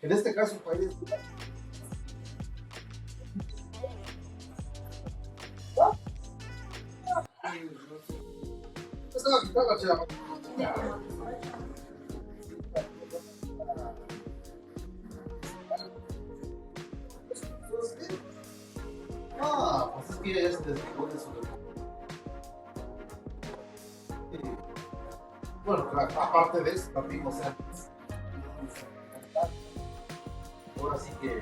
En este caso, país. Ah, pues es que ella ya se desligó de su. Bueno, aparte de eso, también, o sea, ahora sí que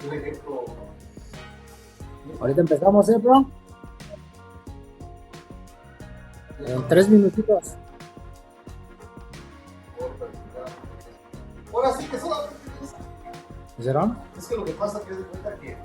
un ejemplo. Ahorita empezamos, bro. En 3 minutitos. Ahora sí que solamente ¿Hicieron? es que lo que pasa es que es de cuenta que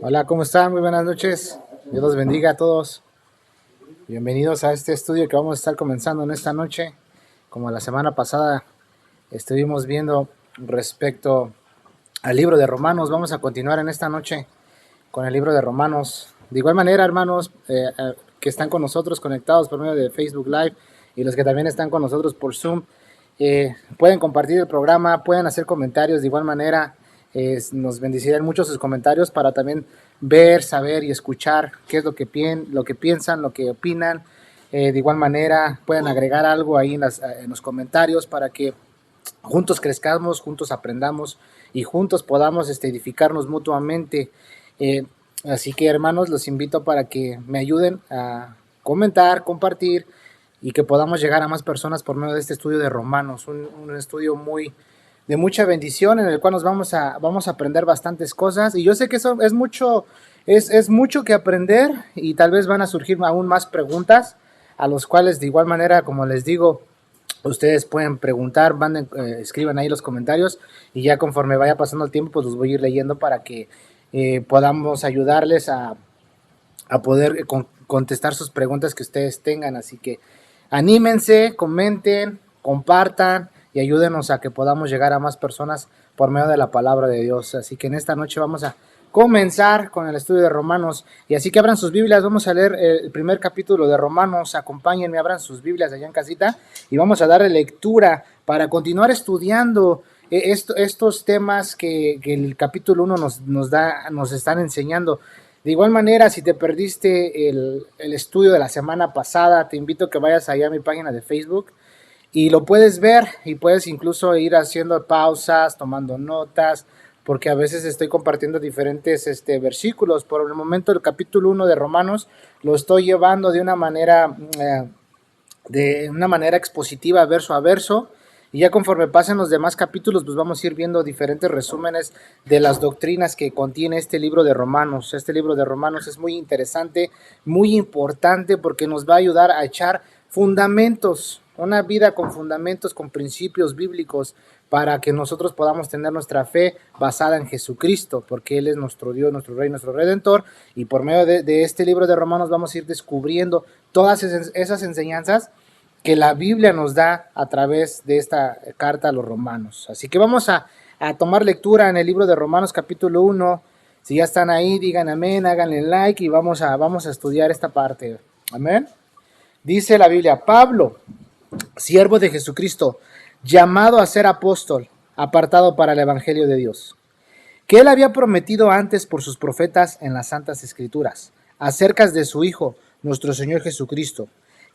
Hola, ¿cómo están? Muy buenas noches. Dios los bendiga a todos. Bienvenidos a este estudio que vamos a estar comenzando en esta noche. Como la semana pasada estuvimos viendo respecto al libro de Romanos, vamos a continuar en esta noche con el libro de Romanos. De igual manera, hermanos que están con nosotros conectados por medio de Facebook Live y los que también están con nosotros por Zoom, pueden compartir el programa, pueden hacer comentarios de igual manera. Nos bendecirían mucho sus comentarios para también ver, saber y escuchar qué es lo que piensan, lo que opinan. De igual manera, pueden agregar algo ahí en los comentarios para que juntos crezcamos, juntos aprendamos y juntos podamos edificarnos mutuamente. Así que, hermanos, los invito para que me ayuden a comentar, compartir y que podamos llegar a más personas por medio de este estudio de Romanos, un estudio de mucha bendición en el cual vamos a aprender bastantes cosas, y yo sé que eso es mucho que aprender, y tal vez van a surgir aún más preguntas a los cuales de igual manera, como les digo, Ustedes pueden preguntar, escriban ahí los comentarios y ya conforme vaya pasando el tiempo, pues los voy a ir leyendo para que podamos ayudarles a poder contestar sus preguntas que ustedes tengan. Así que anímense, comenten, compartan y ayúdenos a que podamos llegar a más personas por medio de la palabra de Dios. Así que en esta noche vamos a comenzar con el estudio de Romanos. Y así que abran sus Biblias, vamos a leer el primer capítulo de Romanos. Acompáñenme, abran sus Biblias allá en casita y vamos a darle lectura para continuar estudiando estos temas que el capítulo 1 nos están enseñando. De igual manera, si te perdiste el estudio de la semana pasada, te invito a que vayas allá a mi página de Facebook y lo puedes ver y puedes incluso ir haciendo pausas, tomando notas, porque a veces estoy compartiendo diferentes versículos. Por el momento el capítulo 1 de Romanos lo estoy llevando de una manera expositiva, verso a verso, y ya conforme pasen los demás capítulos, pues vamos a ir viendo diferentes resúmenes de las doctrinas que contiene este libro de Romanos. Este libro de Romanos es muy interesante, muy importante, porque nos va a ayudar a echar fundamentos, una vida con fundamentos, con principios bíblicos, para que nosotros podamos tener nuestra fe basada en Jesucristo, porque Él es nuestro Dios, nuestro Rey, nuestro Redentor, y por medio de este libro de Romanos vamos a ir descubriendo todas esas enseñanzas que la Biblia nos da a través de esta carta a los romanos. Así que vamos a tomar lectura en el libro de Romanos capítulo 1. Si ya están ahí, digan amén, háganle like y vamos a estudiar esta parte. Amén. Dice la Biblia: Pablo, siervo de Jesucristo, llamado a ser apóstol, apartado para el evangelio de Dios, que él había prometido antes por sus profetas en las santas escrituras, acerca de su Hijo, nuestro Señor Jesucristo,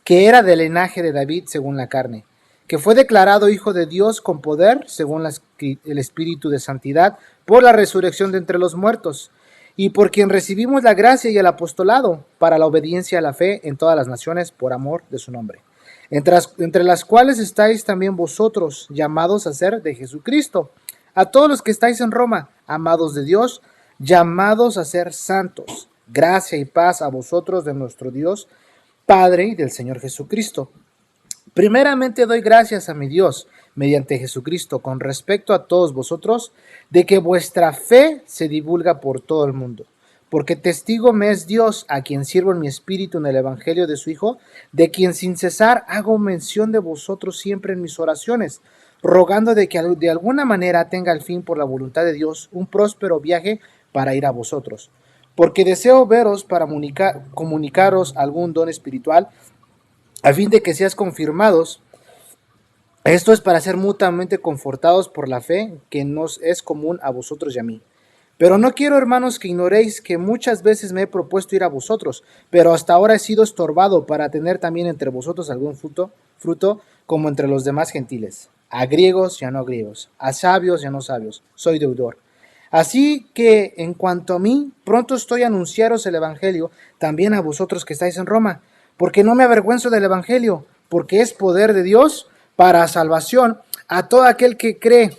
que era del linaje de David según la carne, que fue declarado Hijo de Dios con poder según el Espíritu de Santidad por la resurrección de entre los muertos, y por quien recibimos la gracia y el apostolado para la obediencia a la fe en todas las naciones por amor de su nombre, entre las cuales estáis también vosotros, llamados a ser de Jesucristo. A todos los que estáis en Roma, amados de Dios, llamados a ser santos, gracia y paz a vosotros de nuestro Dios, Padre y del Señor Jesucristo. Primeramente doy gracias a mi Dios, mediante Jesucristo, con respecto a todos vosotros, de que vuestra fe se divulga por todo el mundo. Porque testigo me es Dios, a quien sirvo en mi espíritu en el evangelio de su Hijo, de quien sin cesar hago mención de vosotros siempre en mis oraciones, rogando de que de alguna manera tenga al fin por la voluntad de Dios un próspero viaje para ir a vosotros. Porque deseo veros para comunicaros algún don espiritual, a fin de que seas confirmados. Esto es para ser mutuamente confortados por la fe que nos es común a vosotros y a mí. Pero no quiero, hermanos, que ignoréis que muchas veces me he propuesto ir a vosotros, pero hasta ahora he sido estorbado para tener también entre vosotros algún fruto como entre los demás gentiles, a griegos y a no griegos, a sabios y a no sabios, soy deudor. Así que, en cuanto a mí, pronto estoy a anunciaros el evangelio también a vosotros que estáis en Roma, porque no me avergüenzo del evangelio, porque es poder de Dios para salvación a todo aquel que cree,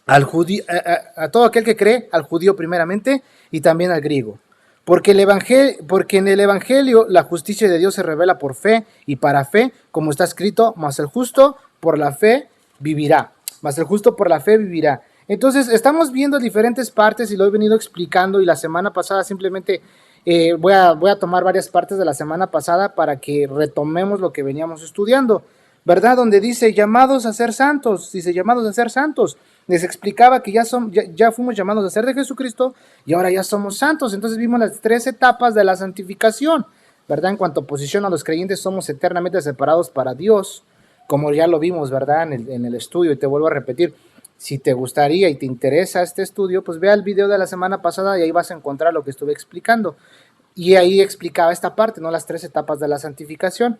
al judío primeramente y también al griego. Porque en el evangelio la justicia de Dios se revela por fe y para fe, como está escrito, mas el justo por la fe vivirá. Entonces estamos viendo diferentes partes y lo he venido explicando, y la semana pasada simplemente voy a tomar varias partes de la semana pasada para que retomemos lo que veníamos estudiando, ¿verdad? Donde dice llamados a ser santos, les explicaba que ya fuimos llamados a ser de Jesucristo y ahora ya somos santos. Entonces vimos las 3 etapas de la santificación, ¿verdad? En cuanto a posición a los creyentes, somos eternamente separados para Dios, como ya lo vimos, ¿verdad? En el estudio, y te vuelvo a repetir, si te gustaría y te interesa este estudio, pues ve al video de la semana pasada y ahí vas a encontrar lo que estuve explicando. Y ahí explicaba esta parte, ¿no? Las 3 etapas de la santificación.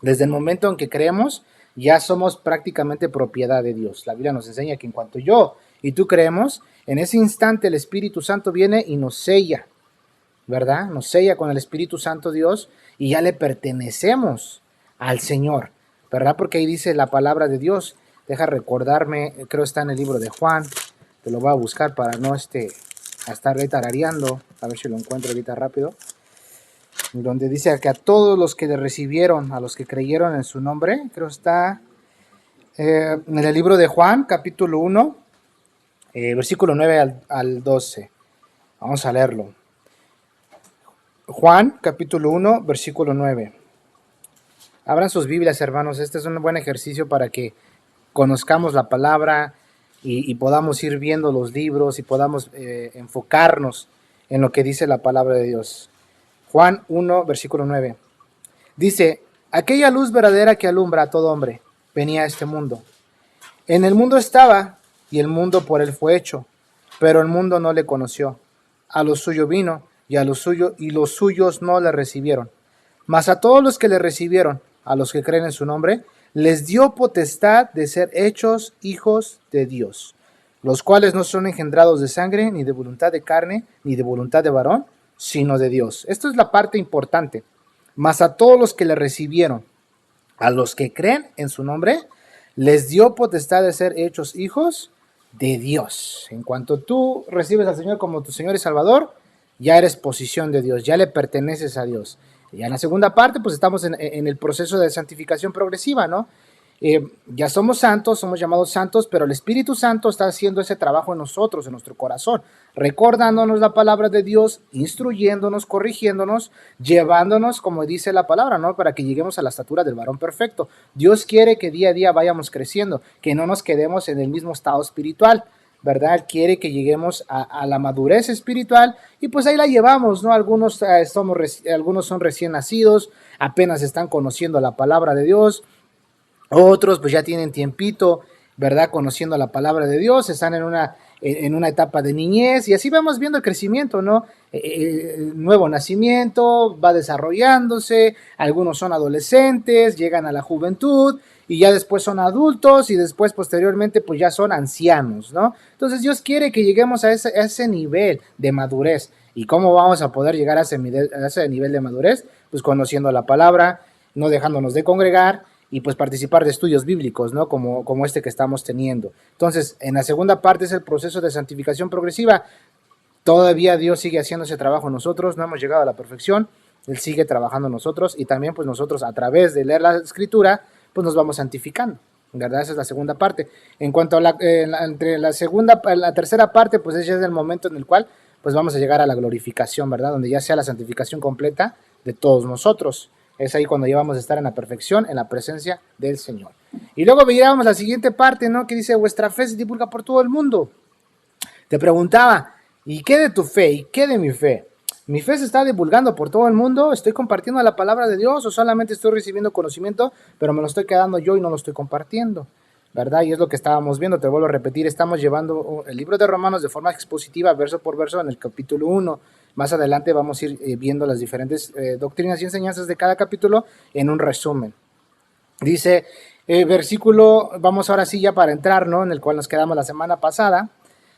Desde el momento en que creemos, ya somos prácticamente propiedad de Dios. La Biblia nos enseña que en cuanto yo y tú creemos, en ese instante el Espíritu Santo viene y nos sella, ¿verdad? Nos sella con el Espíritu Santo Dios y ya le pertenecemos al Señor, ¿verdad? Porque ahí dice la palabra de Dios. Deja recordarme, creo está en el libro de Juan, te lo voy a buscar para no estar tarareando, a ver si lo encuentro ahorita rápido, donde dice que a todos los que le recibieron, a los que creyeron en su nombre, creo está En el libro de Juan, capítulo 1, versículo 9 al 12. Vamos a leerlo. Juan, capítulo 1, versículo 9. Abran sus Biblias, hermanos. Este es un buen ejercicio para que conozcamos la palabra y podamos ir viendo los libros y podamos enfocarnos en lo que dice la palabra de Dios. Juan 1, versículo 9. Dice, aquella luz verdadera que alumbra a todo hombre venía a este mundo. En el mundo estaba, y el mundo por él fue hecho, pero el mundo no le conoció. A lo suyo vino, y los suyos no le recibieron. Mas a todos los que le recibieron, a los que creen en su nombre, les dio potestad de ser hechos hijos de Dios, los cuales no son engendrados de sangre, ni de voluntad de carne, ni de voluntad de varón, sino de Dios. Esto es la parte importante. Mas a todos los que le recibieron, a los que creen en su nombre, les dio potestad de ser hechos hijos de Dios. En cuanto tú recibes al Señor como tu Señor y Salvador, ya eres posesión de Dios, ya le perteneces a Dios. Ya en la segunda parte, pues estamos en el proceso de santificación progresiva, ¿no? Ya somos santos, somos llamados santos, pero el Espíritu Santo está haciendo ese trabajo en nosotros, en nuestro corazón, recordándonos la palabra de Dios, instruyéndonos, corrigiéndonos, llevándonos, como dice la palabra, ¿no? Para que lleguemos a la estatura del varón perfecto. Dios quiere que día a día vayamos creciendo, que no nos quedemos en el mismo estado espiritual, ¿verdad? Quiere que lleguemos a la madurez espiritual y pues ahí la llevamos, ¿no? Algunos son recién nacidos, apenas están conociendo la palabra de Dios. Otros pues ya tienen tiempito, ¿verdad? Conociendo la palabra de Dios, están en una etapa de niñez y así vamos viendo el crecimiento, ¿no? El nuevo nacimiento va desarrollándose, algunos son adolescentes, llegan a la juventud y ya después son adultos y después posteriormente pues ya son ancianos, ¿no? Entonces Dios quiere que lleguemos a ese nivel de madurez. ¿Y cómo vamos a poder llegar a ese nivel de madurez? Pues conociendo la palabra, no dejándonos de congregar, y pues participar de estudios bíblicos, ¿no? Como este que estamos teniendo. Entonces, en la segunda parte es el proceso de santificación progresiva. Todavía Dios sigue haciendo ese trabajo en nosotros, no hemos llegado a la perfección, Él sigue trabajando en nosotros y también pues nosotros a través de leer la Escritura, pues nos vamos santificando, ¿verdad? Esa es la segunda parte. En cuanto a entre la tercera parte, pues ese es el momento en el cual pues vamos a llegar a la glorificación, ¿verdad? Donde ya sea la santificación completa de todos nosotros. Es ahí cuando ya vamos a estar en la perfección, en la presencia del Señor. Y luego veíamos la siguiente parte, ¿no? Que dice, vuestra fe se divulga por todo el mundo. Te preguntaba, ¿y qué de tu fe? ¿Y qué de mi fe? ¿Mi fe se está divulgando por todo el mundo? ¿Estoy compartiendo la palabra de Dios o solamente estoy recibiendo conocimiento, pero me lo estoy quedando yo y no lo estoy compartiendo? ¿Verdad? Y es lo que estábamos viendo, te vuelvo a repetir, estamos llevando el libro de Romanos de forma expositiva, verso por verso, en el capítulo 1. Más adelante vamos a ir viendo las diferentes doctrinas y enseñanzas de cada capítulo en un resumen. Dice, versículo, vamos ahora sí ya para entrar, ¿no? En el cual nos quedamos la semana pasada,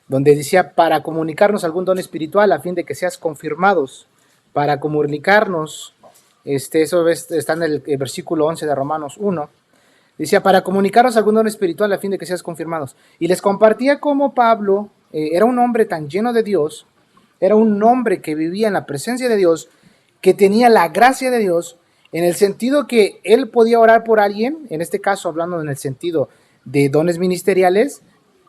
donde decía, para comunicarnos algún don espiritual a fin de que seas confirmados, para comunicarnos, eso está en el versículo 11 de Romanos 1, decía, para comunicarnos algún don espiritual a fin de que seas confirmados. Y les compartía cómo Pablo era un hombre tan lleno de Dios, era un hombre que vivía en la presencia de Dios, que tenía la gracia de Dios, en el sentido que él podía orar por alguien, en este caso hablando en el sentido de dones ministeriales,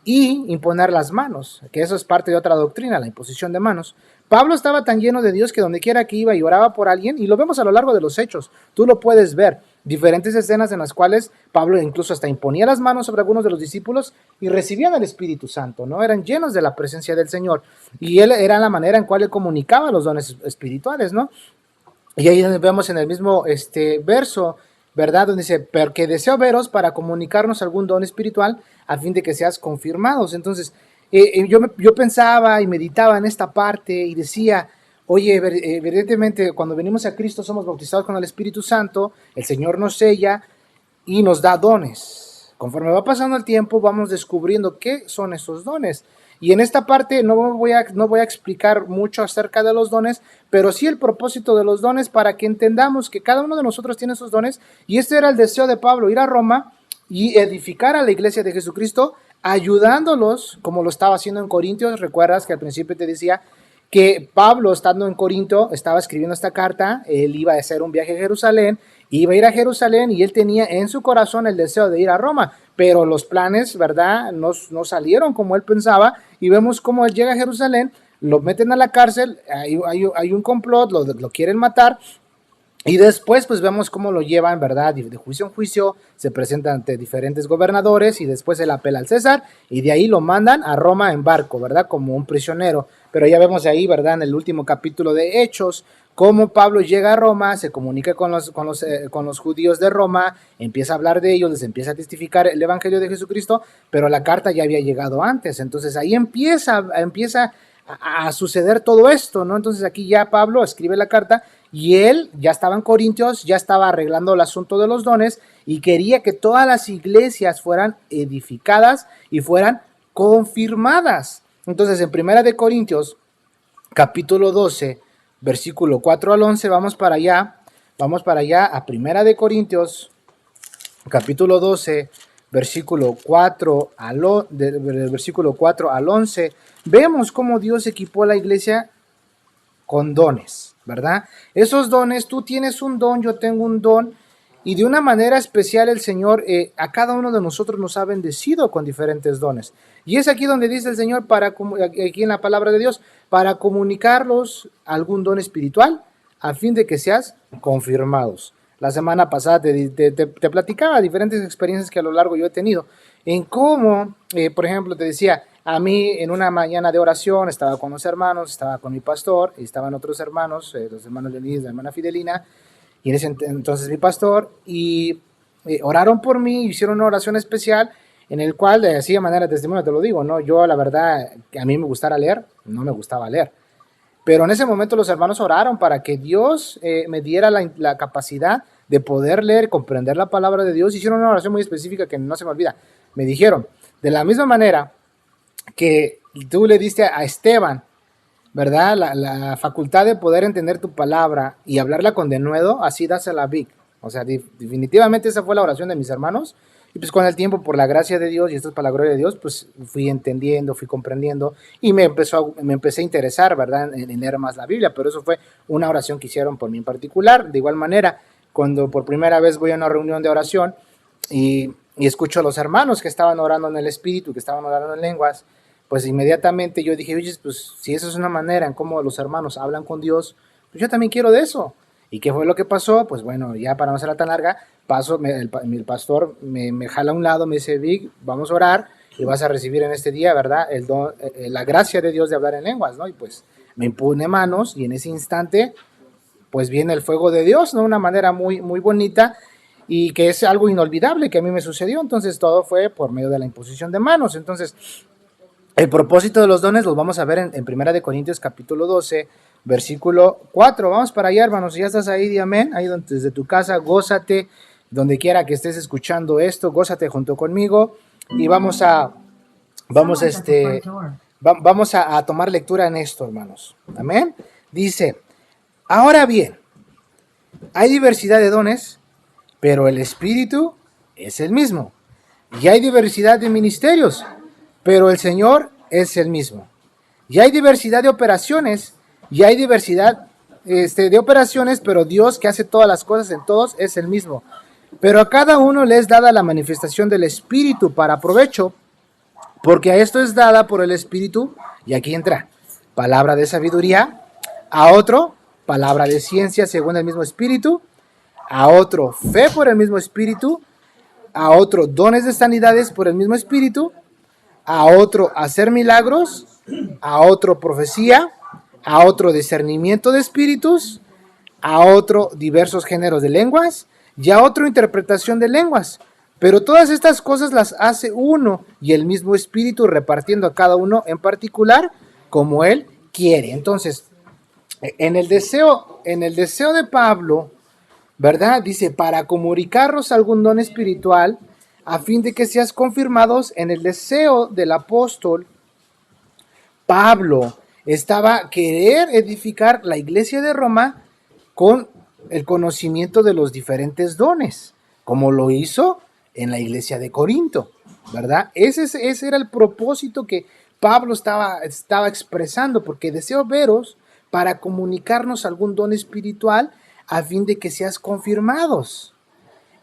y imponer las manos, que eso es parte de otra doctrina, la imposición de manos. Pablo estaba tan lleno de Dios que donde quiera que iba y oraba por alguien, y lo vemos a lo largo de los hechos, tú lo puedes ver, diferentes escenas en las cuales Pablo incluso hasta imponía las manos sobre algunos de los discípulos y recibían el Espíritu Santo, ¿no? Eran llenos de la presencia del Señor, y él era la manera en cual él comunicaba los dones espirituales, ¿no? Y ahí vemos en el mismo verso, ¿verdad? Donde dice, porque deseo veros para comunicarnos algún don espiritual a fin de que seas confirmados. Entonces, yo pensaba y meditaba en esta parte y decía, oye, evidentemente cuando venimos a Cristo somos bautizados con el Espíritu Santo, el Señor nos sella y nos da dones. Conforme va pasando el tiempo vamos descubriendo qué son esos dones. Y en esta parte no voy a explicar mucho acerca de los dones, pero sí el propósito de los dones para que entendamos que cada uno de nosotros tiene esos dones. Y este era el deseo de Pablo, ir a Roma y edificar a la iglesia de Jesucristo, ayudándolos, como lo estaba haciendo en Corintios. Recuerdas que al principio te decía que Pablo, estando en Corinto, estaba escribiendo esta carta, él iba a hacer un viaje a Jerusalén, iba a ir a Jerusalén y él tenía en su corazón el deseo de ir a Roma, pero los planes, ¿verdad? No salieron como él pensaba, y vemos cómo él llega a Jerusalén, lo meten a la cárcel, hay un complot, lo quieren matar, y después pues vemos cómo lo llevan, ¿verdad? De juicio en juicio, se presenta ante diferentes gobernadores y después él apela al César y de ahí lo mandan a Roma en barco, ¿verdad? Como un prisionero. Pero ya vemos ahí, ¿verdad? En el último capítulo de Hechos, cómo Pablo llega a Roma, se comunica con los judíos de Roma, empieza a hablar de ellos, les empieza a testificar el evangelio de Jesucristo, pero la carta ya había llegado antes. Entonces ahí empieza a suceder todo esto, ¿no? Entonces aquí ya Pablo escribe la carta y él ya estaba en Corintios, ya estaba arreglando el asunto de los dones y quería que todas las iglesias fueran edificadas y fueran confirmadas. Entonces en Primera de Corintios, capítulo 12, versículo 4 al 11, vamos para allá a Primera de Corintios, capítulo 12, versículo 4 versículo 4 al 11, vemos cómo Dios equipó a la iglesia con dones, ¿verdad? Esos dones, tú tienes un don, yo tengo un don, y de una manera especial el Señor a cada uno de nosotros nos ha bendecido con diferentes dones. Y es aquí donde dice el Señor, aquí en la palabra de Dios, para comunicarlos algún don espiritual, a fin de que seas confirmados. La semana pasada te platicaba diferentes experiencias que a lo largo yo he tenido, en cómo, por ejemplo, te decía, a mí en una mañana de oración estaba con los hermanos, estaba con mi pastor, y estaban otros hermanos, los hermanos Leonidas, la hermana Fidelina, y en ese entonces mi pastor, y oraron por mí, hicieron una oración especial, en el cual, así de manera de testimonio te lo digo, ¿no? Yo la verdad, que a mí me gustara leer, no me gustaba leer. Pero en ese momento los hermanos oraron para que Dios me diera la capacidad de poder leer, comprender la palabra de Dios. Hicieron una oración muy específica que no se me olvida. Me dijeron, de la misma manera que tú le diste a Esteban, ¿verdad? La facultad de poder entender tu palabra y hablarla con denuedo, así dásela a Vic. O sea, definitivamente esa fue la oración de mis hermanos. Y pues con el tiempo, por la gracia de Dios, y esto es para la gloria de Dios, pues fui entendiendo, fui comprendiendo, y me empecé a interesar, ¿verdad?, en leer más la Biblia, pero eso fue una oración que hicieron por mí en particular. De igual manera, cuando por primera vez voy a una reunión de oración y escucho a los hermanos que estaban orando en el Espíritu, que estaban orando en lenguas, pues inmediatamente yo dije, oye, pues si eso es una manera en cómo los hermanos hablan con Dios, pues yo también quiero de eso. ¿Y qué fue lo que pasó? Pues bueno, ya para no hacerla tan larga, el pastor me jala a un lado, me dice, Vic, vamos a orar y vas a recibir en este día, ¿verdad?, la gracia de Dios de hablar en lenguas, ¿no? Y pues me impone manos y en ese instante, pues viene el fuego de Dios, ¿no? Una manera muy, muy bonita y que es algo inolvidable que a mí me sucedió. Entonces todo fue por medio de la imposición de manos. Entonces el propósito de los dones los vamos a ver en 1 Corintios capítulo 12, versículo 4. Vamos para allá, hermanos. Si ya estás ahí, di amén. Ahí desde tu casa, gózate. Donde quiera que estés escuchando esto, gózate junto conmigo. Y vamos a tomar lectura en esto, hermanos. Amén. Dice, ahora bien, hay diversidad de dones, pero el Espíritu es el mismo. Y hay diversidad de ministerios, pero el Señor es el mismo. Y hay diversidad de operaciones, y hay diversidad de operaciones, pero Dios que hace todas las cosas en todos es el mismo. Pero a cada uno le es dada la manifestación del Espíritu para provecho, porque a esto es dada por el Espíritu, y aquí entra, palabra de sabiduría, a otro, palabra de ciencia según el mismo Espíritu, a otro, fe por el mismo Espíritu, a otro, dones de sanidades por el mismo Espíritu, a otro, hacer milagros, a otro, profecía, a otro, discernimiento de espíritus, a otro, diversos géneros de lenguas, y a otro, interpretación de lenguas. Pero todas estas cosas las hace uno y el mismo Espíritu, repartiendo a cada uno en particular como Él quiere. Entonces, en el deseo de Pablo, ¿verdad? Dice, para comunicaros algún don espiritual, a fin de que seas confirmados. En el deseo del apóstol Pablo estaba querer edificar la iglesia de Roma con el conocimiento de los diferentes dones, como lo hizo en la iglesia de Corinto, ¿verdad? Ese era el propósito que Pablo estaba expresando, porque deseo veros para comunicarnos algún don espiritual a fin de que seas confirmados.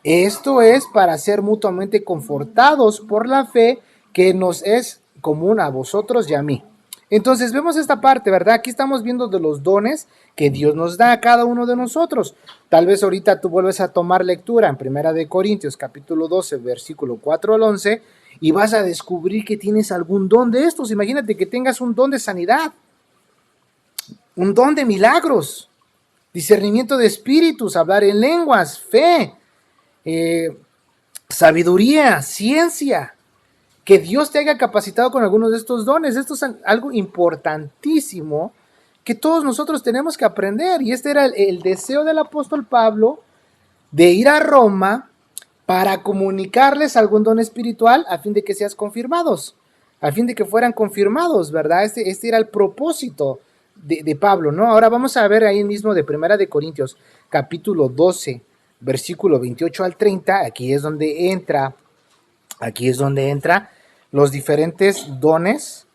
Esto es para ser mutuamente confortados por la fe que nos es común a vosotros y a mí. Entonces vemos esta parte, ¿verdad? Aquí estamos viendo de los dones que Dios nos da a cada uno de nosotros. Tal vez ahorita tú vuelves a tomar lectura en Primera de Corintios, capítulo 12, versículo 4 al 11, y vas a descubrir que tienes algún don de estos. Imagínate que tengas un don de sanidad, un don de milagros, discernimiento de espíritus, hablar en lenguas, fe, sabiduría, ciencia, que Dios te haya capacitado con algunos de estos dones. Esto es algo importantísimo que todos nosotros tenemos que aprender. Y este era el deseo del apóstol Pablo de ir a Roma para comunicarles algún don espiritual a fin de que seas confirmados, a fin de que fueran confirmados, ¿verdad? Este era el propósito de Pablo, ¿no? Ahora vamos a ver ahí mismo de Primera de Corintios, capítulo 12, versículo 28 al 30, aquí es donde entra los diferentes dones,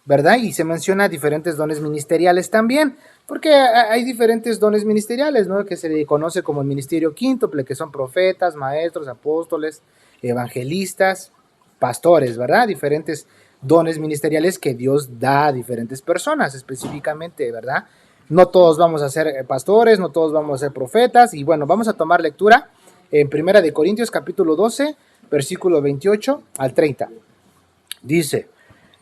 ¿verdad? Y se menciona diferentes dones ministeriales también, porque hay diferentes dones ministeriales, ¿no? Que se le conoce como el ministerio quíntuple, que son profetas, maestros, apóstoles, evangelistas, pastores, ¿verdad? Diferentes dones ministeriales que Dios da a diferentes personas específicamente, ¿verdad? No todos vamos a ser pastores, no todos vamos a ser profetas, y bueno, vamos a tomar lectura en Primera de Corintios capítulo 12, versículo 28 al 30. Dice: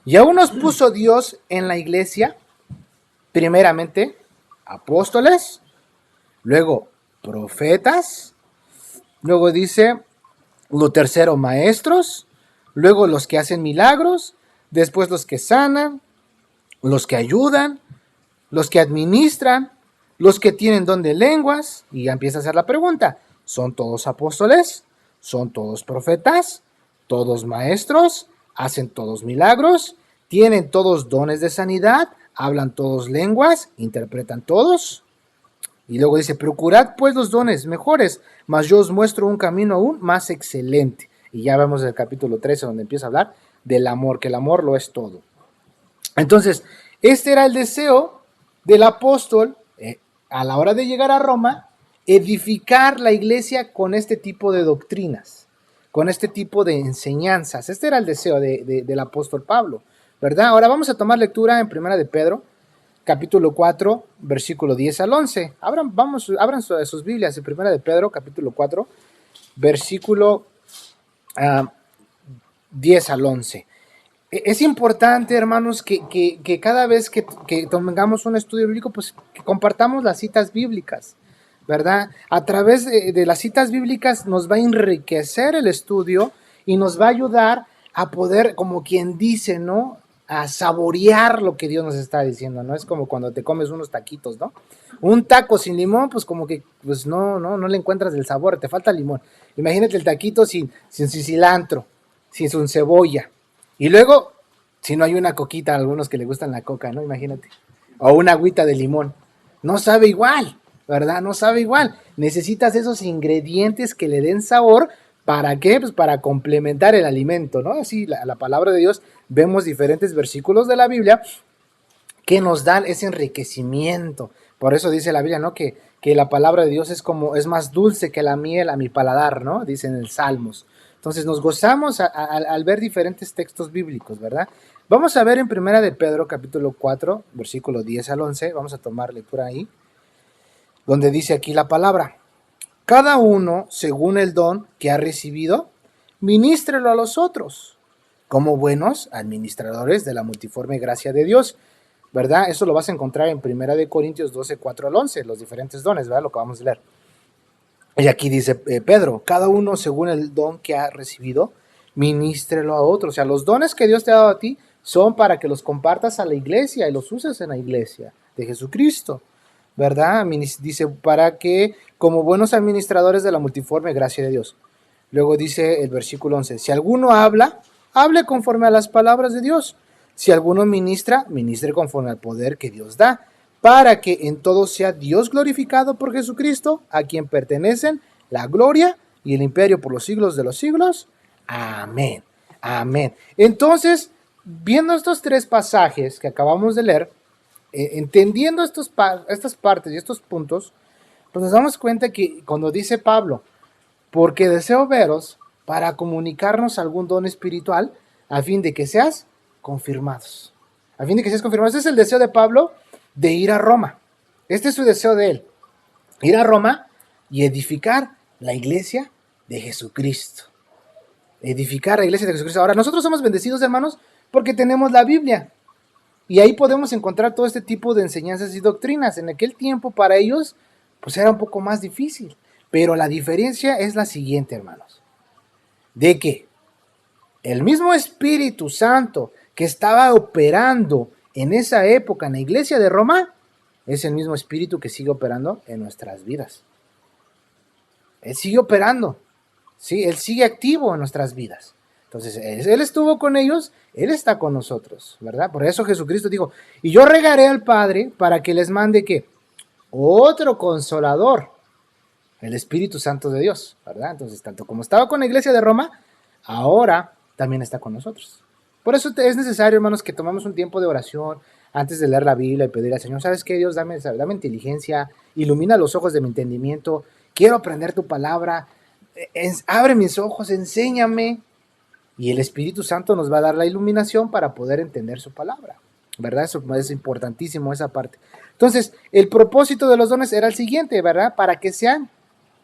y aún nos puso Dios en la iglesia, primeramente apóstoles, luego profetas, luego dice lo tercero maestros, luego los que hacen milagros, después los que sanan, los que ayudan, los que administran, los que tienen don de lenguas. Y ya empieza a hacer la pregunta: ¿son todos apóstoles? ¿Son todos profetas? ¿Todos maestros? ¿Hacen todos milagros? ¿Tienen todos dones de sanidad? ¿Hablan todos lenguas? ¿Interpretan todos? Y luego dice: procurad pues los dones mejores, mas yo os muestro un camino aún más excelente. Y ya vemos el capítulo 13 donde empieza a hablar del amor, que el amor lo es todo. Entonces, este era el deseo del apóstol a la hora de llegar a Roma, edificar la iglesia con este tipo de doctrinas, con este tipo de enseñanzas. Este era el deseo del apóstol Pablo, ¿verdad? Ahora vamos a tomar lectura en Primera de Pedro, capítulo 4, versículo 10 al 11. Abran sus Biblias en Primera de Pedro, capítulo 4, versículo 10 al 11. Es importante, hermanos, que cada vez que tengamos un estudio bíblico, pues que compartamos las citas bíblicas, ¿verdad? A través de las citas bíblicas nos va a enriquecer el estudio y nos va a ayudar a poder, como quien dice, ¿no?, a saborear lo que Dios nos está diciendo, ¿no? Es como cuando te comes unos taquitos, ¿no? Un taco sin limón, pues como que pues no le encuentras el sabor, te falta limón. Imagínate el taquito sin cilantro, sin su cebolla. Y luego, si no hay una coquita, a algunos que le gustan la coca, ¿no? Imagínate. O una agüita de limón. No sabe igual, ¿verdad? No sabe igual. Necesitas esos ingredientes que le den sabor. ¿Para qué? Pues para complementar el alimento, ¿no? Así la palabra de Dios, vemos diferentes versículos de la Biblia que nos dan ese enriquecimiento. Por eso dice la Biblia, ¿no?, que la palabra de Dios es más dulce que la miel a mi paladar, ¿no? Dice en el Salmos. Entonces nos gozamos al ver diferentes textos bíblicos, ¿verdad? Vamos a ver en Primera de Pedro, capítulo 4, versículo 10 al 11. Vamos a tomar lectura ahí, donde dice aquí la palabra: cada uno, según el don que ha recibido, ministrelo a los otros, como buenos administradores de la multiforme gracia de Dios, ¿verdad? Eso lo vas a encontrar en 1 Corintios 12, 4 al 11, los diferentes dones, ¿verdad? Lo que vamos a leer. Y aquí dice Pedro: cada uno, según el don que ha recibido, ministrelo a otros. O sea, los dones que Dios te ha dado a ti son para que los compartas a la iglesia y los uses en la iglesia de Jesucristo, ¿verdad? Dice, para que, como buenos administradores de la multiforme gracia de Dios. Luego dice el versículo 11: si alguno habla, hable conforme a las palabras de Dios. Si alguno ministra, ministre conforme al poder que Dios da, para que en todo sea Dios glorificado por Jesucristo, a quien pertenecen la gloria y el imperio por los siglos de los siglos. Amén. Amén. Entonces, viendo estos tres pasajes que acabamos de leer, entendiendo estas partes y estos puntos, pues nos damos cuenta que cuando dice Pablo, porque deseo veros para comunicarnos algún don espiritual a fin de que seas confirmados. A fin de que seas confirmados. Este es el deseo de Pablo de ir a Roma. Este es su deseo de él. Ir a Roma y edificar la iglesia de Jesucristo. Edificar la iglesia de Jesucristo. Ahora, nosotros somos bendecidos, hermanos, porque tenemos la Biblia. Y ahí podemos encontrar todo este tipo de enseñanzas y doctrinas. En aquel tiempo, para ellos, pues era un poco más difícil. Pero la diferencia es la siguiente, hermanos. De que el mismo Espíritu Santo que estaba operando en esa época en la iglesia de Roma, es el mismo Espíritu que sigue operando en nuestras vidas. Él sigue operando, ¿sí? Él sigue activo en nuestras vidas. Entonces, Él estuvo con ellos, Él está con nosotros, ¿verdad? Por eso Jesucristo dijo, y yo regaré al Padre para que les mande, ¿qué? Otro consolador, el Espíritu Santo de Dios, ¿verdad? Entonces, tanto como estaba con la iglesia de Roma, ahora también está con nosotros. Por eso es necesario, hermanos, que tomemos un tiempo de oración antes de leer la Biblia y pedirle al Señor, ¿sabes qué, Dios? Dame inteligencia, ilumina los ojos de mi entendimiento, quiero aprender tu palabra, abre mis ojos, enséñame. Y el Espíritu Santo nos va a dar la iluminación para poder entender su palabra, ¿verdad? Eso es importantísimo, esa parte. Entonces, el propósito de los dones era el siguiente, ¿verdad? Para que sean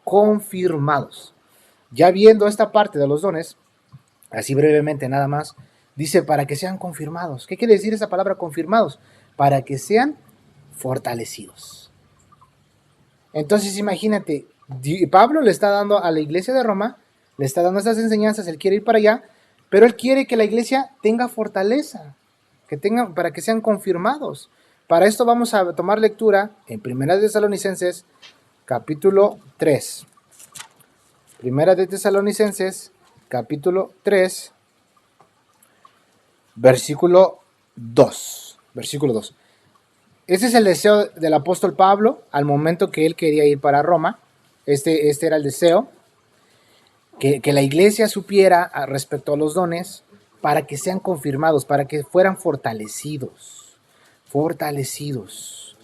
confirmados. Ya viendo esta parte de los dones, así brevemente nada más, dice para que sean confirmados. ¿Qué quiere decir esa palabra confirmados? Para que sean fortalecidos. Entonces imagínate, Pablo le está dando a la iglesia de Roma, le está dando estas enseñanzas, él quiere ir para allá, pero él quiere que la iglesia tenga fortaleza, para que sean confirmados. Para esto vamos a tomar lectura en 1 Tesalonicenses, capítulo 3. 1 Tesalonicenses, capítulo 3, versículo 2. Versículo 2. Ese es el deseo del apóstol Pablo al momento que él quería ir para Roma. Este era el deseo. Que la iglesia supiera respecto a los dones para que sean confirmados, para que fueran fortalecidos. Fortalecidos.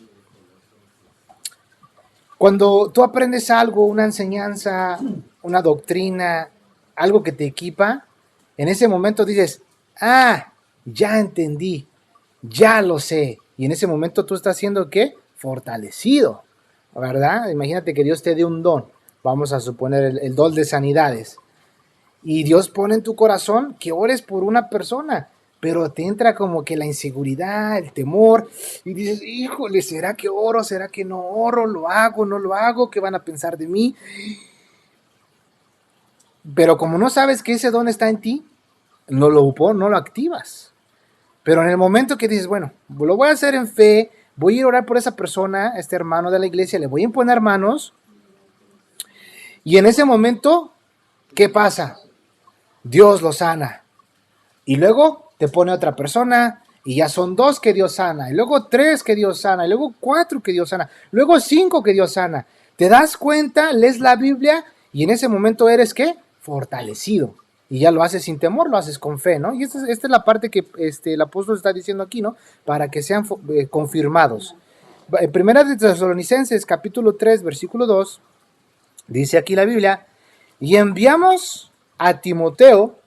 Cuando tú aprendes algo, una enseñanza, una doctrina, algo que te equipa, en ese momento dices, ya entendí, ya lo sé. Y en ese momento tú estás siendo, ¿qué? Fortalecido, ¿verdad? Imagínate que Dios te dé un don. Vamos a suponer el don de sanidades. Y Dios pone en tu corazón que ores por una persona, pero te entra como que la inseguridad, el temor, y dices, híjole, ¿será que oro? ¿Será que no oro? ¿Lo hago? ¿No lo hago? ¿Qué van a pensar de mí? Pero como no sabes que ese don está en ti, no lo activas. Pero en el momento que dices, bueno, lo voy a hacer en fe, voy a ir a orar por esa persona, este hermano de la iglesia, le voy a imponer manos, y en ese momento, ¿qué pasa? Dios lo sana. Y luego te pone otra persona, y ya son 2 que Dios sana, y luego 3 que Dios sana, y luego 4 que Dios sana, luego 5 que Dios sana. Te das cuenta, lees la Biblia, y en ese momento eres, ¿qué? Fortalecido. Y ya lo haces sin temor, lo haces con fe, ¿no? Y esta es la parte que el apóstol está diciendo aquí, ¿no? Para que sean confirmados. En 1 Tesalonicenses, capítulo 3, versículo 2, dice aquí la Biblia, y enviamos a Timoteo,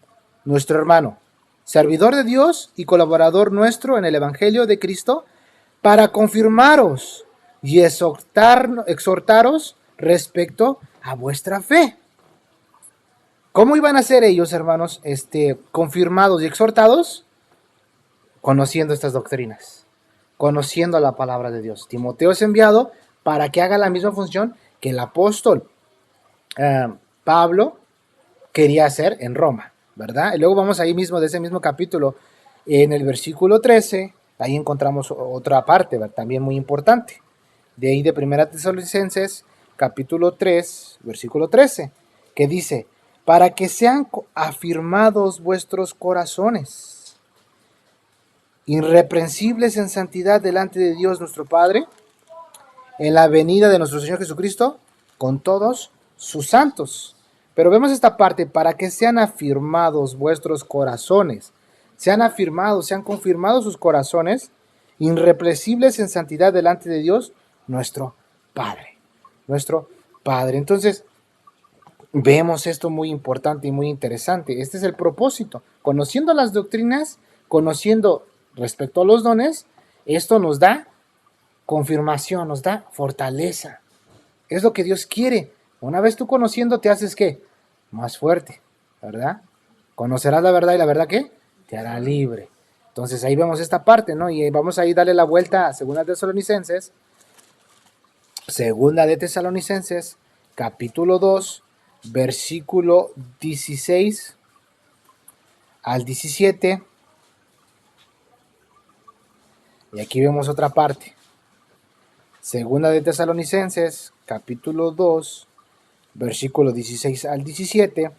nuestro hermano, servidor de Dios y colaborador nuestro en el Evangelio de Cristo, para confirmaros y exhortaros respecto a vuestra fe. ¿Cómo iban a ser ellos, hermanos, confirmados y exhortados? Conociendo estas doctrinas, conociendo la palabra de Dios. Timoteo es enviado para que haga la misma función que el apóstol Pablo quería hacer en Roma, ¿verdad? Y luego vamos ahí mismo, de ese mismo capítulo, en el versículo 13, ahí encontramos otra parte, ¿verdad? También muy importante. De ahí de 1 Tesalonicenses, capítulo 3, versículo 13, que dice, para que sean afirmados vuestros corazones, irreprensibles en santidad delante de Dios nuestro Padre, en la venida de nuestro Señor Jesucristo, con todos sus santos. Pero vemos esta parte, para que sean afirmados vuestros corazones, sean afirmados, sean confirmados sus corazones, irreprensibles en santidad delante de Dios nuestro Padre. Nuestro Padre. Entonces, vemos esto muy importante y muy interesante. Este es el propósito. Conociendo las doctrinas, conociendo respecto a los dones, esto nos da confirmación, nos da fortaleza. Es lo que Dios quiere. Una vez tú conociendo, te haces ¿qué? Más fuerte, ¿verdad? Conocerás la verdad y la verdad ¿qué? Te hará libre. Entonces ahí vemos esta parte, ¿no? Y vamos a ir darle la vuelta a Segunda de Tesalonicenses, capítulo 2, versículo 16 al 17. Y aquí vemos otra parte. Segunda de Tesalonicenses, capítulo 2, versículo 16 al 17.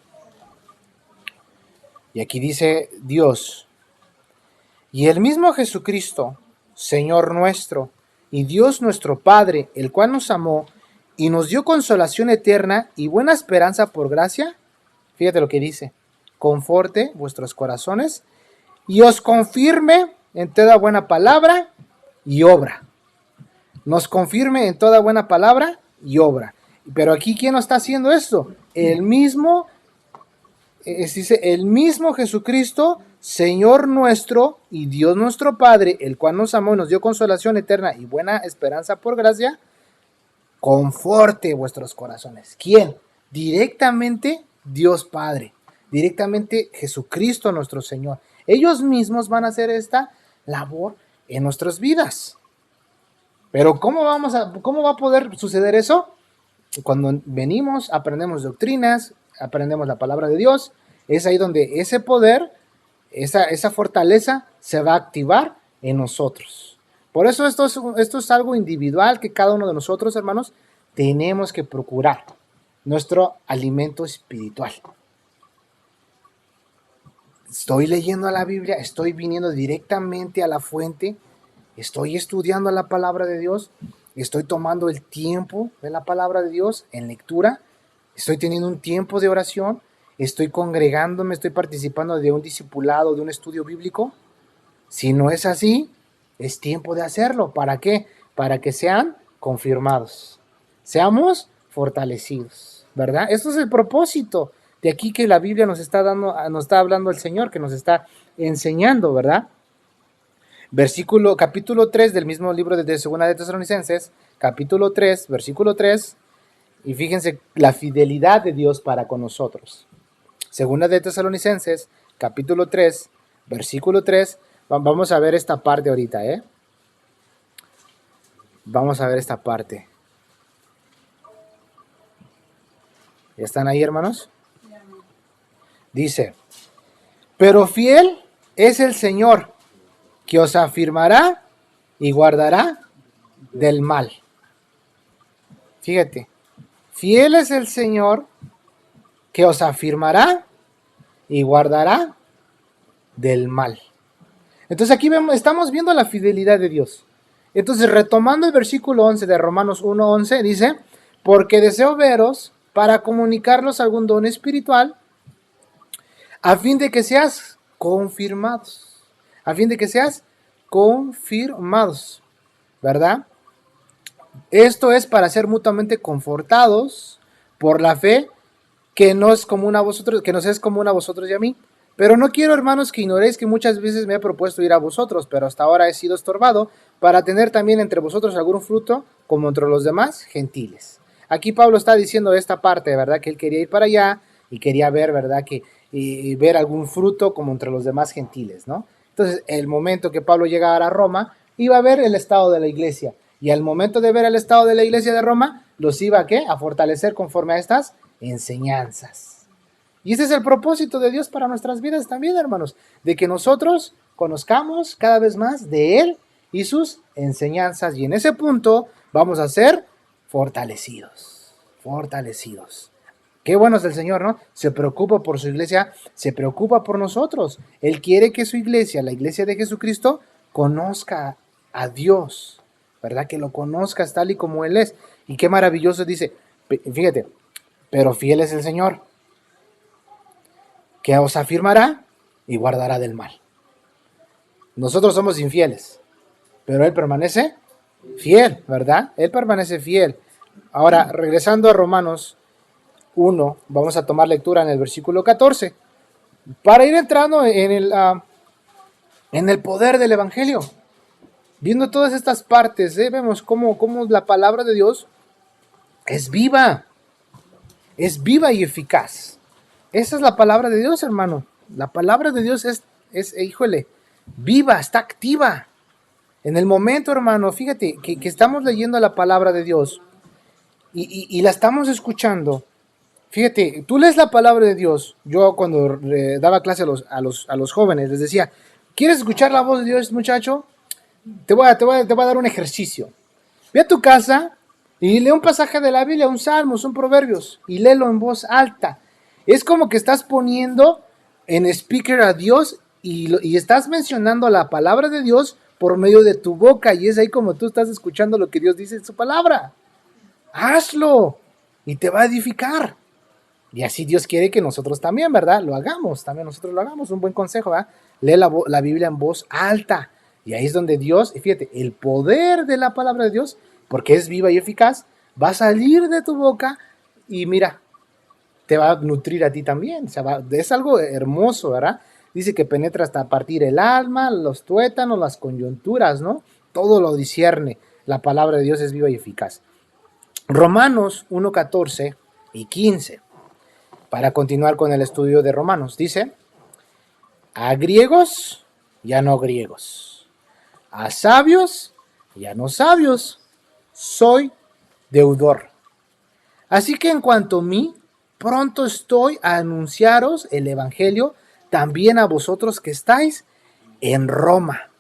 Y aquí dice Dios: y el mismo Jesucristo, Señor nuestro, y Dios nuestro Padre, el cual nos amó y nos dio consolación eterna y buena esperanza por gracia, fíjate lo que dice, conforte vuestros corazones y os confirme en toda buena palabra y obra. Nos confirme en toda buena palabra y obra. Pero aquí, ¿quién nos está haciendo esto? El mismo, dice, el mismo Jesucristo, Señor nuestro y Dios nuestro Padre, el cual nos amó y nos dio consolación eterna y buena esperanza por gracia, conforte vuestros corazones. ¿Quién? Directamente Dios Padre, directamente Jesucristo nuestro Señor. Ellos mismos van a hacer esta labor en nuestras vidas. Pero ¿cómo va a poder suceder eso? Cuando venimos, aprendemos doctrinas, aprendemos la palabra de Dios, es ahí donde ese poder, esa fortaleza se va a activar en nosotros. Por eso esto es algo individual que cada uno de nosotros, hermanos, tenemos que procurar nuestro alimento espiritual. Estoy leyendo la Biblia, estoy viniendo directamente a la fuente, estoy estudiando la palabra de Dios, estoy tomando el tiempo de la palabra de Dios en lectura, estoy teniendo un tiempo de oración, estoy congregándome, estoy participando de un discipulado, de un estudio bíblico. Si no es así, es tiempo de hacerlo. ¿Para qué? Para que sean confirmados, seamos fortalecidos, ¿verdad? Esto es el propósito de aquí que la Biblia nos está hablando el Señor, que nos está enseñando, ¿verdad? Capítulo 3 del mismo libro de Segunda de Tesalonicenses, capítulo 3, versículo 3, y fíjense la fidelidad de Dios para con nosotros. Segunda de Tesalonicenses, capítulo 3, versículo 3, vamos a ver esta parte ahorita, ¿eh? Vamos a ver esta parte. ¿Ya están ahí, hermanos? Dice: pero fiel es el Señor, que os afirmará y guardará del mal. Fíjate, fiel es el Señor, que os afirmará y guardará del mal. Entonces aquí estamos viendo la fidelidad de Dios. Entonces, retomando el versículo 11 de Romanos 1:11, dice: porque deseo veros para comunicarlos algún don espiritual, a fin de que seas confirmados. A fin de que seas confirmados, ¿verdad? Esto es para ser mutuamente confortados por la fe que no es común a vosotros, que nos es común a vosotros y a mí. Pero no quiero, hermanos, que ignoréis que muchas veces me he propuesto ir a vosotros, pero hasta ahora he sido estorbado para tener también entre vosotros algún fruto como entre los demás gentiles. Aquí Pablo está diciendo esta parte, ¿verdad? Que él quería ir para allá y quería ver, ¿verdad? Y ver algún fruto como entre los demás gentiles, ¿no? Entonces, el momento que Pablo llegara a Roma, iba a ver el estado de la iglesia. Y al momento de ver el estado de la iglesia de Roma, los iba ¿qué? A fortalecer conforme a estas enseñanzas. Y ese es el propósito de Dios para nuestras vidas también, hermanos, de que nosotros conozcamos cada vez más de Él y sus enseñanzas. Y en ese punto vamos a ser fortalecidos, fortalecidos. Qué bueno es el Señor, ¿no? Se preocupa por su iglesia, se preocupa por nosotros. Él quiere que su iglesia, la iglesia de Jesucristo, conozca a Dios, ¿verdad? Que lo conozcas tal y como Él es. Y qué maravilloso dice, fíjate, pero fiel es el Señor, que os afirmará y guardará del mal. Nosotros somos infieles, pero Él permanece fiel, ¿verdad? Él permanece fiel. Ahora, regresando a Romanos 1, vamos a tomar lectura en el versículo 14, para ir entrando en el poder del Evangelio. Viendo todas estas partes, vemos cómo la palabra de Dios es viva y eficaz. Esa es la palabra de Dios, hermano. La palabra de Dios es híjole, viva, está activa. En el momento, hermano, fíjate que estamos leyendo la palabra de Dios y la estamos escuchando. Fíjate, tú lees la palabra de Dios. Yo cuando daba clase a los jóvenes les decía, ¿quieres escuchar la voz de Dios, muchacho? Te voy a dar un ejercicio. Ve a tu casa y lee un pasaje de la Biblia, un Salmos, un Proverbios, y léelo en voz alta. Es como que estás poniendo en speaker a Dios y estás mencionando la palabra de Dios por medio de tu boca, y es ahí como tú estás escuchando lo que Dios dice en su palabra. Hazlo y te va a edificar. Y así Dios quiere que nosotros también, ¿verdad? Lo hagamos, también nosotros lo hagamos. Un buen consejo, ¿verdad? Lee la Biblia en voz alta. Y ahí es donde Dios, y fíjate, el poder de la palabra de Dios, porque es viva y eficaz, va a salir de tu boca y mira, te va a nutrir a ti también. O sea, es algo hermoso, ¿verdad? Dice que penetra hasta partir el alma, los tuétanos, las coyunturas, ¿no? Todo lo discierne. La palabra de Dios es viva y eficaz. Romanos 1:14 y 15. Para continuar con el estudio de Romanos, dice, a griegos y a no griegos, a sabios y a no sabios, soy deudor. Así que en cuanto a mí, pronto estoy a anunciaros el evangelio también a vosotros que estáis en Roma.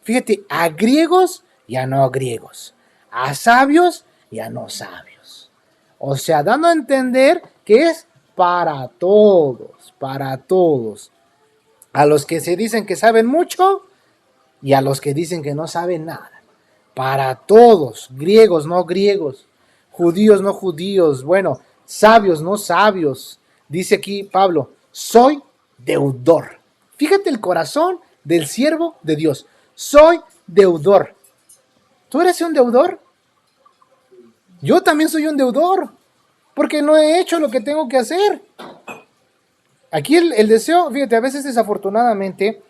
Fíjate, a griegos y a no griegos, a sabios y a no sabios. O sea, dando a entender que es para todos, para todos. A los que se dicen que saben mucho y a los que dicen que no saben nada. Para todos, griegos, no griegos, judíos, no judíos, bueno, sabios, no sabios. Dice aquí Pablo, soy deudor. Fíjate el corazón del siervo de Dios. Soy deudor. ¿Tú eres un deudor? Yo también soy un deudor, porque no he hecho lo que tengo que hacer. Aquí el deseo, fíjate, a veces desafortunadamente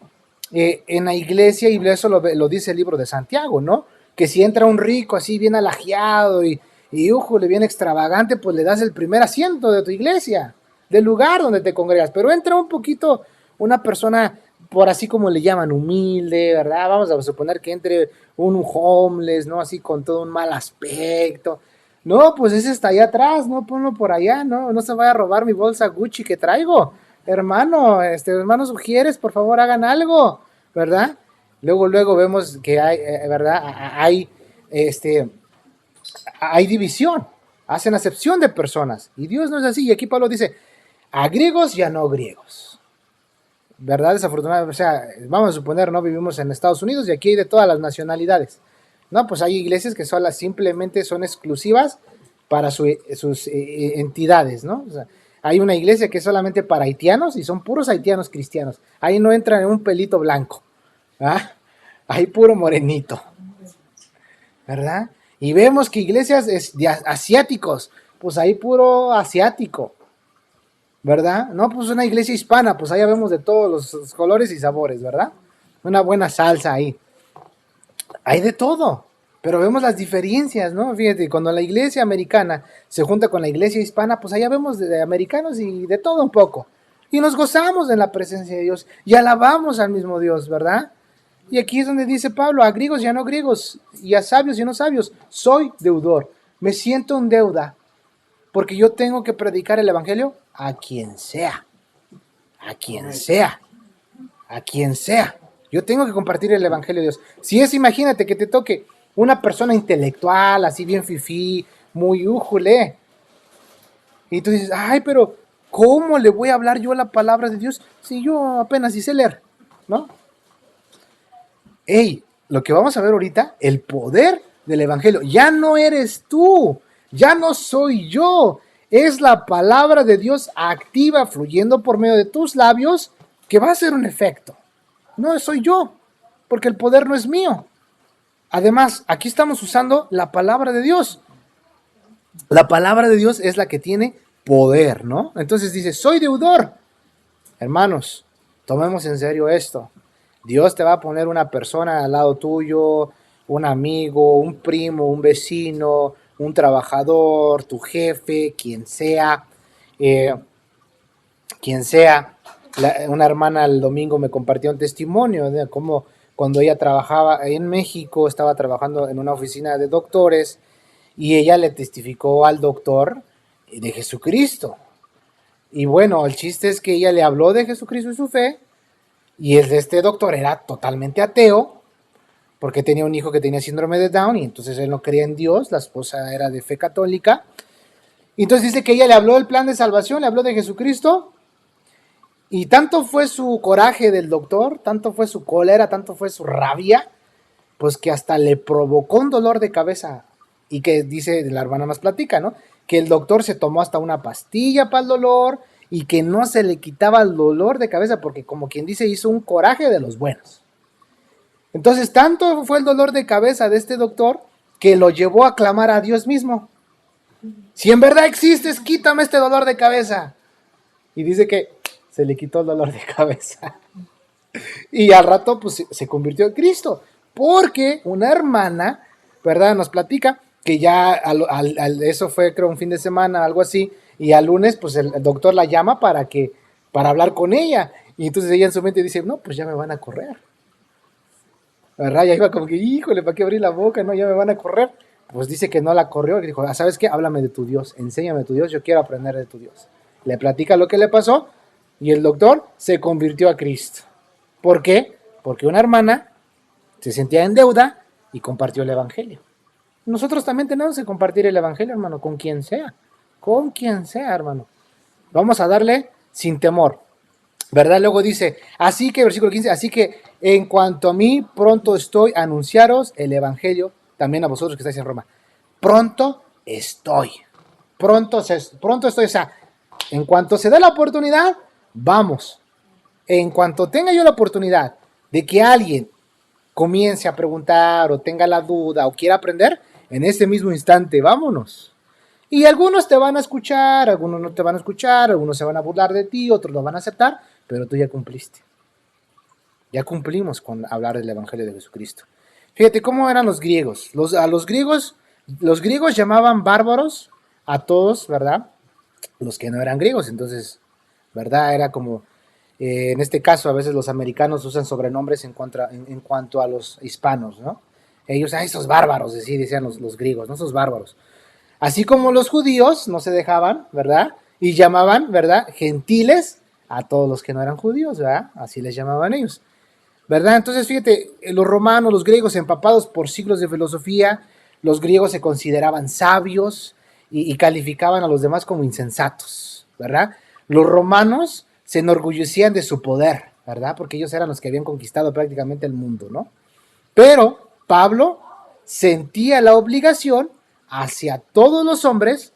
en la iglesia, y eso lo dice el libro de Santiago, ¿no? Que si entra un rico así bien alajeado y bien extravagante, pues le das el primer asiento de tu iglesia, del lugar donde te congregas. Pero entra un poquito una persona, por así como le llaman, humilde, ¿verdad? Vamos a suponer que entre un homeless, ¿no? Así con todo un mal aspecto. No, pues ese está allá atrás, no, ponlo por allá, no se vaya a robar mi bolsa Gucci que traigo. Hermanos Ujieres, por favor hagan algo, ¿verdad? Luego vemos que hay, ¿verdad? Hay división, hacen acepción de personas, y Dios no es así, y aquí Pablo dice, a griegos y a no griegos, ¿verdad? Desafortunadamente, o sea, vamos a suponer, ¿no? Vivimos en Estados Unidos y aquí hay de todas las nacionalidades. No, pues hay iglesias que simplemente son exclusivas para sus entidades, ¿no? O sea, hay una iglesia que es solamente para haitianos y son puros haitianos cristianos. Ahí no entra un pelito blanco, ¿verdad? Ahí puro morenito, ¿verdad? Y vemos que iglesias de asiáticos, pues ahí puro asiático, ¿verdad? No, pues una iglesia hispana, pues allá vemos de todos los colores y sabores, ¿verdad? Una buena salsa ahí. Hay de todo, pero vemos las diferencias, ¿no? Fíjate, cuando la iglesia americana se junta con la iglesia hispana, pues allá vemos de americanos y de todo un poco. Y nos gozamos en la presencia de Dios y alabamos al mismo Dios, ¿verdad? Y aquí es donde dice Pablo, a griegos y a no griegos, y a sabios y a no sabios, soy deudor. Me siento en deuda, porque yo tengo que predicar el evangelio a quien sea. A quien sea. A quien sea. Yo tengo que compartir el evangelio de Dios. Si es, imagínate que te toque una persona intelectual, así bien fifí, muy újule. Y tú dices, ay, pero ¿cómo le voy a hablar yo la palabra de Dios si yo apenas sé leer? ¿No? Hey, lo que vamos a ver ahorita, el poder del evangelio. Ya no eres tú, ya no soy yo. Es la palabra de Dios activa, fluyendo por medio de tus labios, que va a hacer un efecto. No soy yo, porque el poder no es mío. Además, aquí estamos usando la palabra de Dios. La palabra de Dios es la que tiene poder, ¿no? Entonces dice, soy deudor. Hermanos, tomemos en serio esto. Dios te va a poner una persona al lado tuyo, un amigo, un primo, un vecino, un trabajador, tu jefe, eh, quien sea. Una hermana el domingo me compartió un testimonio de cómo cuando ella trabajaba en México, estaba trabajando en una oficina de doctores y ella le testificó al doctor de Jesucristo. Y bueno, el chiste es que ella le habló de Jesucristo y su fe, y este doctor era totalmente ateo, porque tenía un hijo que tenía síndrome de Down, y entonces él no creía en Dios, la esposa era de fe católica. Y entonces dice que ella le habló del plan de salvación, le habló de Jesucristo, y tanto fue su coraje del doctor, tanto fue su cólera, tanto fue su rabia, pues que hasta le provocó un dolor de cabeza. Y que dice, la hermana más platica, ¿no? Que el doctor se tomó hasta una pastilla para el dolor y que no se le quitaba el dolor de cabeza porque, como quien dice, hizo un coraje de los buenos. Entonces, tanto fue el dolor de cabeza de este doctor que lo llevó a clamar a Dios mismo. Si en verdad existes, quítame este dolor de cabeza. Y dice que se le quitó el dolor de cabeza. Y al rato, pues, se convirtió en Cristo. Porque una hermana, ¿verdad? Nos platica que ya eso fue, creo, un fin de semana, algo así. Y al lunes, pues, el doctor la llama para hablar con ella. Y entonces ella en su mente dice, no, pues ya me van a correr. ¿Verdad? Ya iba como que, híjole, ¿para qué abrir la boca? No, ya me van a correr. Pues dice que no la corrió. Y dijo, ¿sabes qué? Háblame de tu Dios. Enséñame de tu Dios. Yo quiero aprender de tu Dios. Le platica lo que le pasó. Y el doctor se convirtió a Cristo. ¿Por qué? Porque una hermana se sentía en deuda y compartió el evangelio. Nosotros también tenemos que compartir el evangelio, hermano, con quien sea. Con quien sea, hermano. Vamos a darle sin temor. ¿Verdad? Luego dice, así que, versículo 15, así que en cuanto a mí, pronto estoy a anunciaros el evangelio, también a vosotros que estáis en Roma. Pronto estoy. Pronto estoy. O sea, en cuanto se dé la oportunidad, vamos. En cuanto tenga yo la oportunidad de que alguien comience a preguntar o tenga la duda o quiera aprender, en ese mismo instante, vámonos. Y algunos te van a escuchar, algunos no te van a escuchar, algunos se van a burlar de ti, otros lo van a aceptar, pero tú ya cumpliste. Ya cumplimos con hablar del Evangelio de Jesucristo. Fíjate cómo eran los griegos. Los griegos llamaban bárbaros a todos, ¿verdad? Los que no eran griegos. Entonces, ¿verdad? Era como, en este caso, a veces los americanos usan sobrenombres en cuanto a los hispanos, ¿no? Ellos, esos bárbaros, decían los griegos, ¿no? Esos bárbaros. Así como los judíos no se dejaban, ¿verdad? Y llamaban, ¿verdad? Gentiles a todos los que no eran judíos, ¿verdad? Así les llamaban ellos, ¿verdad? Entonces, fíjate, los romanos, los griegos, empapados por siglos de filosofía, los griegos se consideraban sabios y calificaban a los demás como insensatos, ¿verdad? Los romanos se enorgullecían de su poder, ¿verdad? Porque ellos eran los que habían conquistado prácticamente el mundo, ¿no? Pero Pablo sentía la obligación hacia todos los hombres,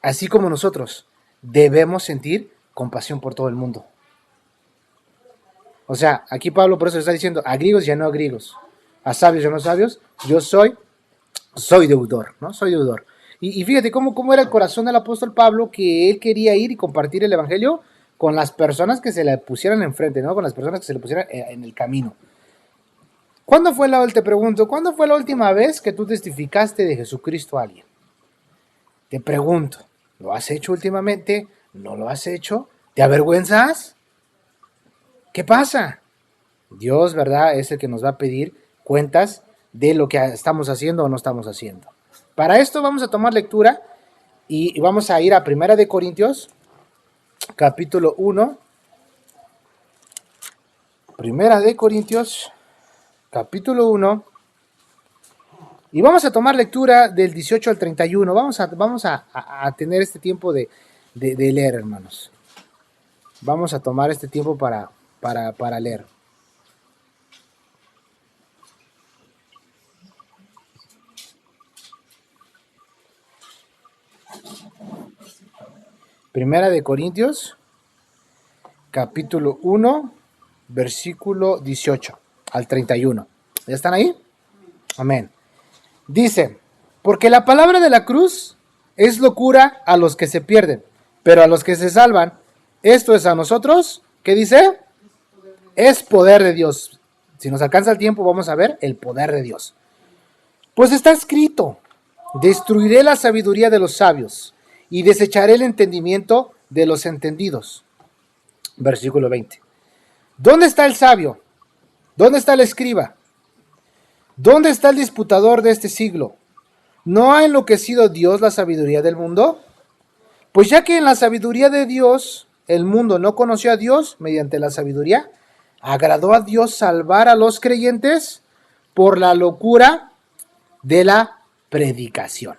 así como nosotros, debemos sentir compasión por todo el mundo. O sea, aquí Pablo por eso está diciendo a griegos y a no griegos, a sabios y a no sabios, yo soy deudor, ¿no? Soy deudor. Y fíjate cómo era el corazón del apóstol Pablo, que él quería ir y compartir el evangelio con las personas que se le pusieran enfrente, ¿no? Con las personas que se le pusieran en el camino. Te pregunto, ¿cuándo fue la última vez que tú testificaste de Jesucristo a alguien? Te pregunto, ¿lo has hecho últimamente? ¿No lo has hecho? ¿Te avergüenzas? ¿Qué pasa? Dios, ¿verdad? Es el que nos va a pedir cuentas de lo que estamos haciendo o no estamos haciendo. Para esto vamos a tomar lectura y vamos a ir a 1 de Corintios, capítulo 1. 1 de Corintios, capítulo 1. Y vamos a tomar lectura del 18 al 31. Vamos a tener este tiempo de leer, hermanos. Vamos a tomar este tiempo para leer. Primera de Corintios, capítulo 1, versículo 18 al 31. ¿Ya están ahí? Amén. Dice, porque la palabra de la cruz es locura a los que se pierden, pero a los que se salvan, esto es a nosotros, ¿qué dice? Es poder de Dios. Si nos alcanza el tiempo, vamos a ver el poder de Dios. Pues está escrito, destruiré la sabiduría de los sabios y desecharé el entendimiento de los entendidos. Versículo 20. ¿Dónde está el sabio? ¿Dónde está el escriba? ¿Dónde está el disputador de este siglo? ¿No ha enloquecido Dios la sabiduría del mundo? Pues ya que en la sabiduría de Dios el mundo no conoció a Dios mediante la sabiduría, agradó a Dios salvar a los creyentes por la locura de la predicación.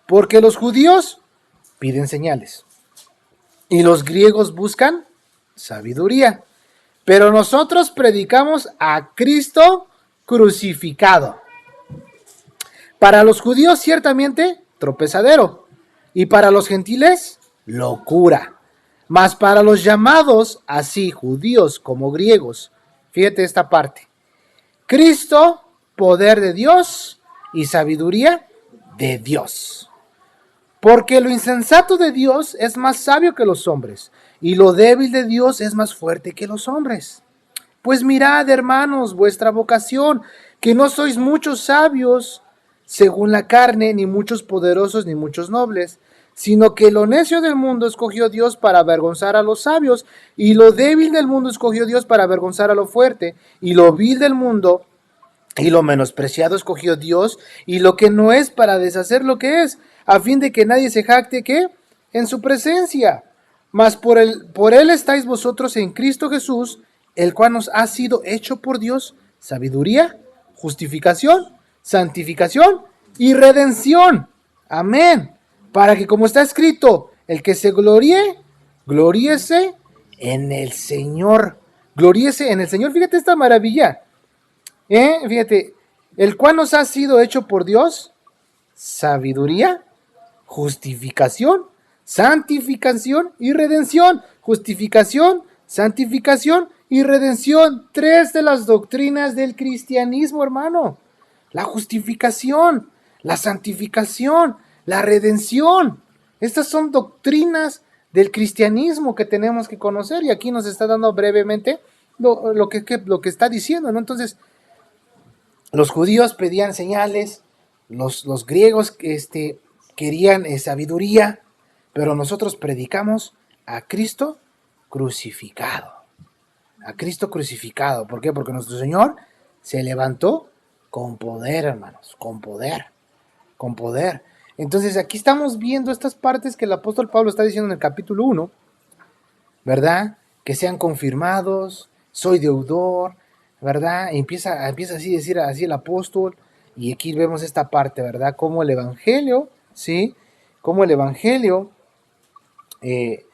Porque los judíos piden señales y los griegos buscan sabiduría. Pero nosotros predicamos a Cristo crucificado. Para los judíos ciertamente tropezadero y para los gentiles locura. Mas para los llamados, así judíos como griegos, fíjate esta parte, Cristo, poder de Dios y sabiduría de Dios. Porque lo insensato de Dios es más sabio que los hombres, y lo débil de Dios es más fuerte que los hombres. Pues mirad, hermanos, vuestra vocación, que no sois muchos sabios según la carne, ni muchos poderosos, ni muchos nobles, sino que lo necio del mundo escogió Dios para avergonzar a los sabios, y lo débil del mundo escogió Dios para avergonzar a lo fuerte, y lo vil del mundo y lo menospreciado escogió Dios, y lo que no es para deshacer lo que es, a fin de que nadie se jacte que en su presencia. Mas por él estáis vosotros en Cristo Jesús, el cual nos ha sido hecho por Dios sabiduría, justificación, santificación y redención. Amén. Para que, como está escrito, el que se gloríe, gloríese en el Señor. Gloríese en el Señor. Fíjate esta maravilla. Fíjate, el cual nos ha sido hecho por Dios sabiduría, justificación, santificación y redención. Justificación, santificación y redención. 3 de las doctrinas del cristianismo, hermano. La justificación, la santificación, la redención. Estas son doctrinas del cristianismo que tenemos que conocer, y aquí nos está dando brevemente lo que está diciendo, ¿no? Entonces, los judíos pedían señales, los griegos querían sabiduría, pero nosotros predicamos a Cristo crucificado. A Cristo crucificado. ¿Por qué? Porque nuestro Señor se levantó con poder, hermanos, con poder, con poder. Entonces aquí estamos viendo estas partes que el apóstol Pablo está diciendo en el capítulo 1, ¿verdad? Que sean confirmados, soy deudor, ¿verdad? Empieza así a decir así el apóstol, y aquí vemos esta parte, ¿verdad? Como el evangelio, ¿sí? Como el evangelio es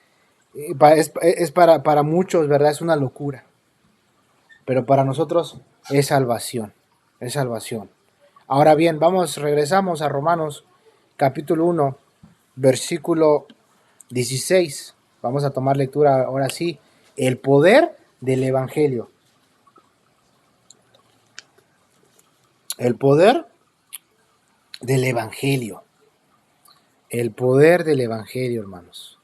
para muchos, ¿verdad? Es una locura, pero para nosotros es salvación, es salvación. Ahora bien, regresamos a Romanos capítulo 1, versículo 16. Vamos a tomar lectura ahora sí, el poder del evangelio. El poder del evangelio. El poder del evangelio, hermanos.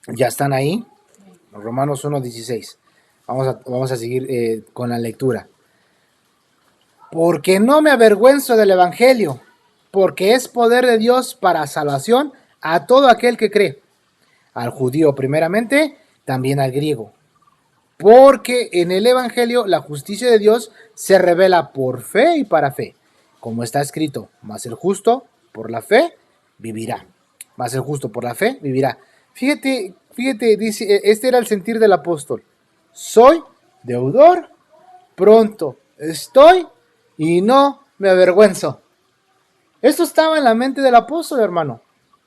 ¿Ya están ahí? Romanos 1:16. Vamos a seguir con la lectura. Porque no me avergüenzo del evangelio, porque es poder de Dios para salvación a todo aquel que cree, al judío primeramente, también al griego. Porque en el evangelio la justicia de Dios se revela por fe y para fe, como está escrito, mas el justo por la fe vivirá. Mas el justo por la fe vivirá. Fíjate, dice, este era el sentir del apóstol. Soy deudor, pronto estoy y no me avergüenzo. Esto estaba en la mente del apóstol, hermano.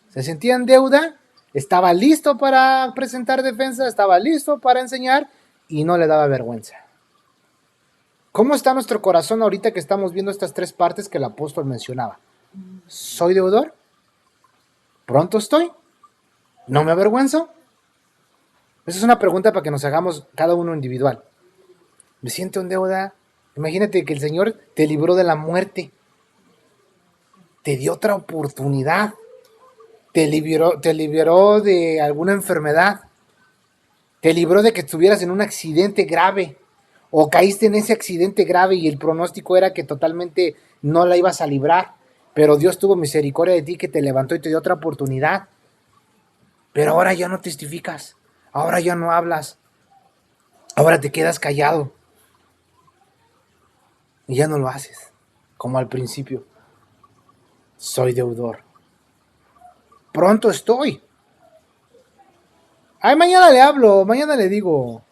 Se sentía en deuda, estaba listo para presentar defensa, estaba listo para enseñar y no le daba vergüenza. ¿Cómo está nuestro corazón ahorita que estamos viendo estas 3 partes que el apóstol mencionaba? ¿Soy deudor? ¿Pronto estoy? ¿No me avergüenzo? Esa es una pregunta para que nos hagamos cada uno individual. ¿Me siento en deuda? Imagínate que el Señor te libró de la muerte. te dio otra oportunidad, te liberó de alguna enfermedad, te libró de que estuvieras en un accidente grave, o caíste en ese accidente grave y el pronóstico era que totalmente no la ibas a librar, pero Dios tuvo misericordia de ti, que te levantó y te dio otra oportunidad. Pero ahora ya no testificas, ahora ya no hablas, ahora te quedas callado y ya no lo haces, como al principio. Soy deudor. Pronto estoy. Ay, mañana le hablo, mañana le digo.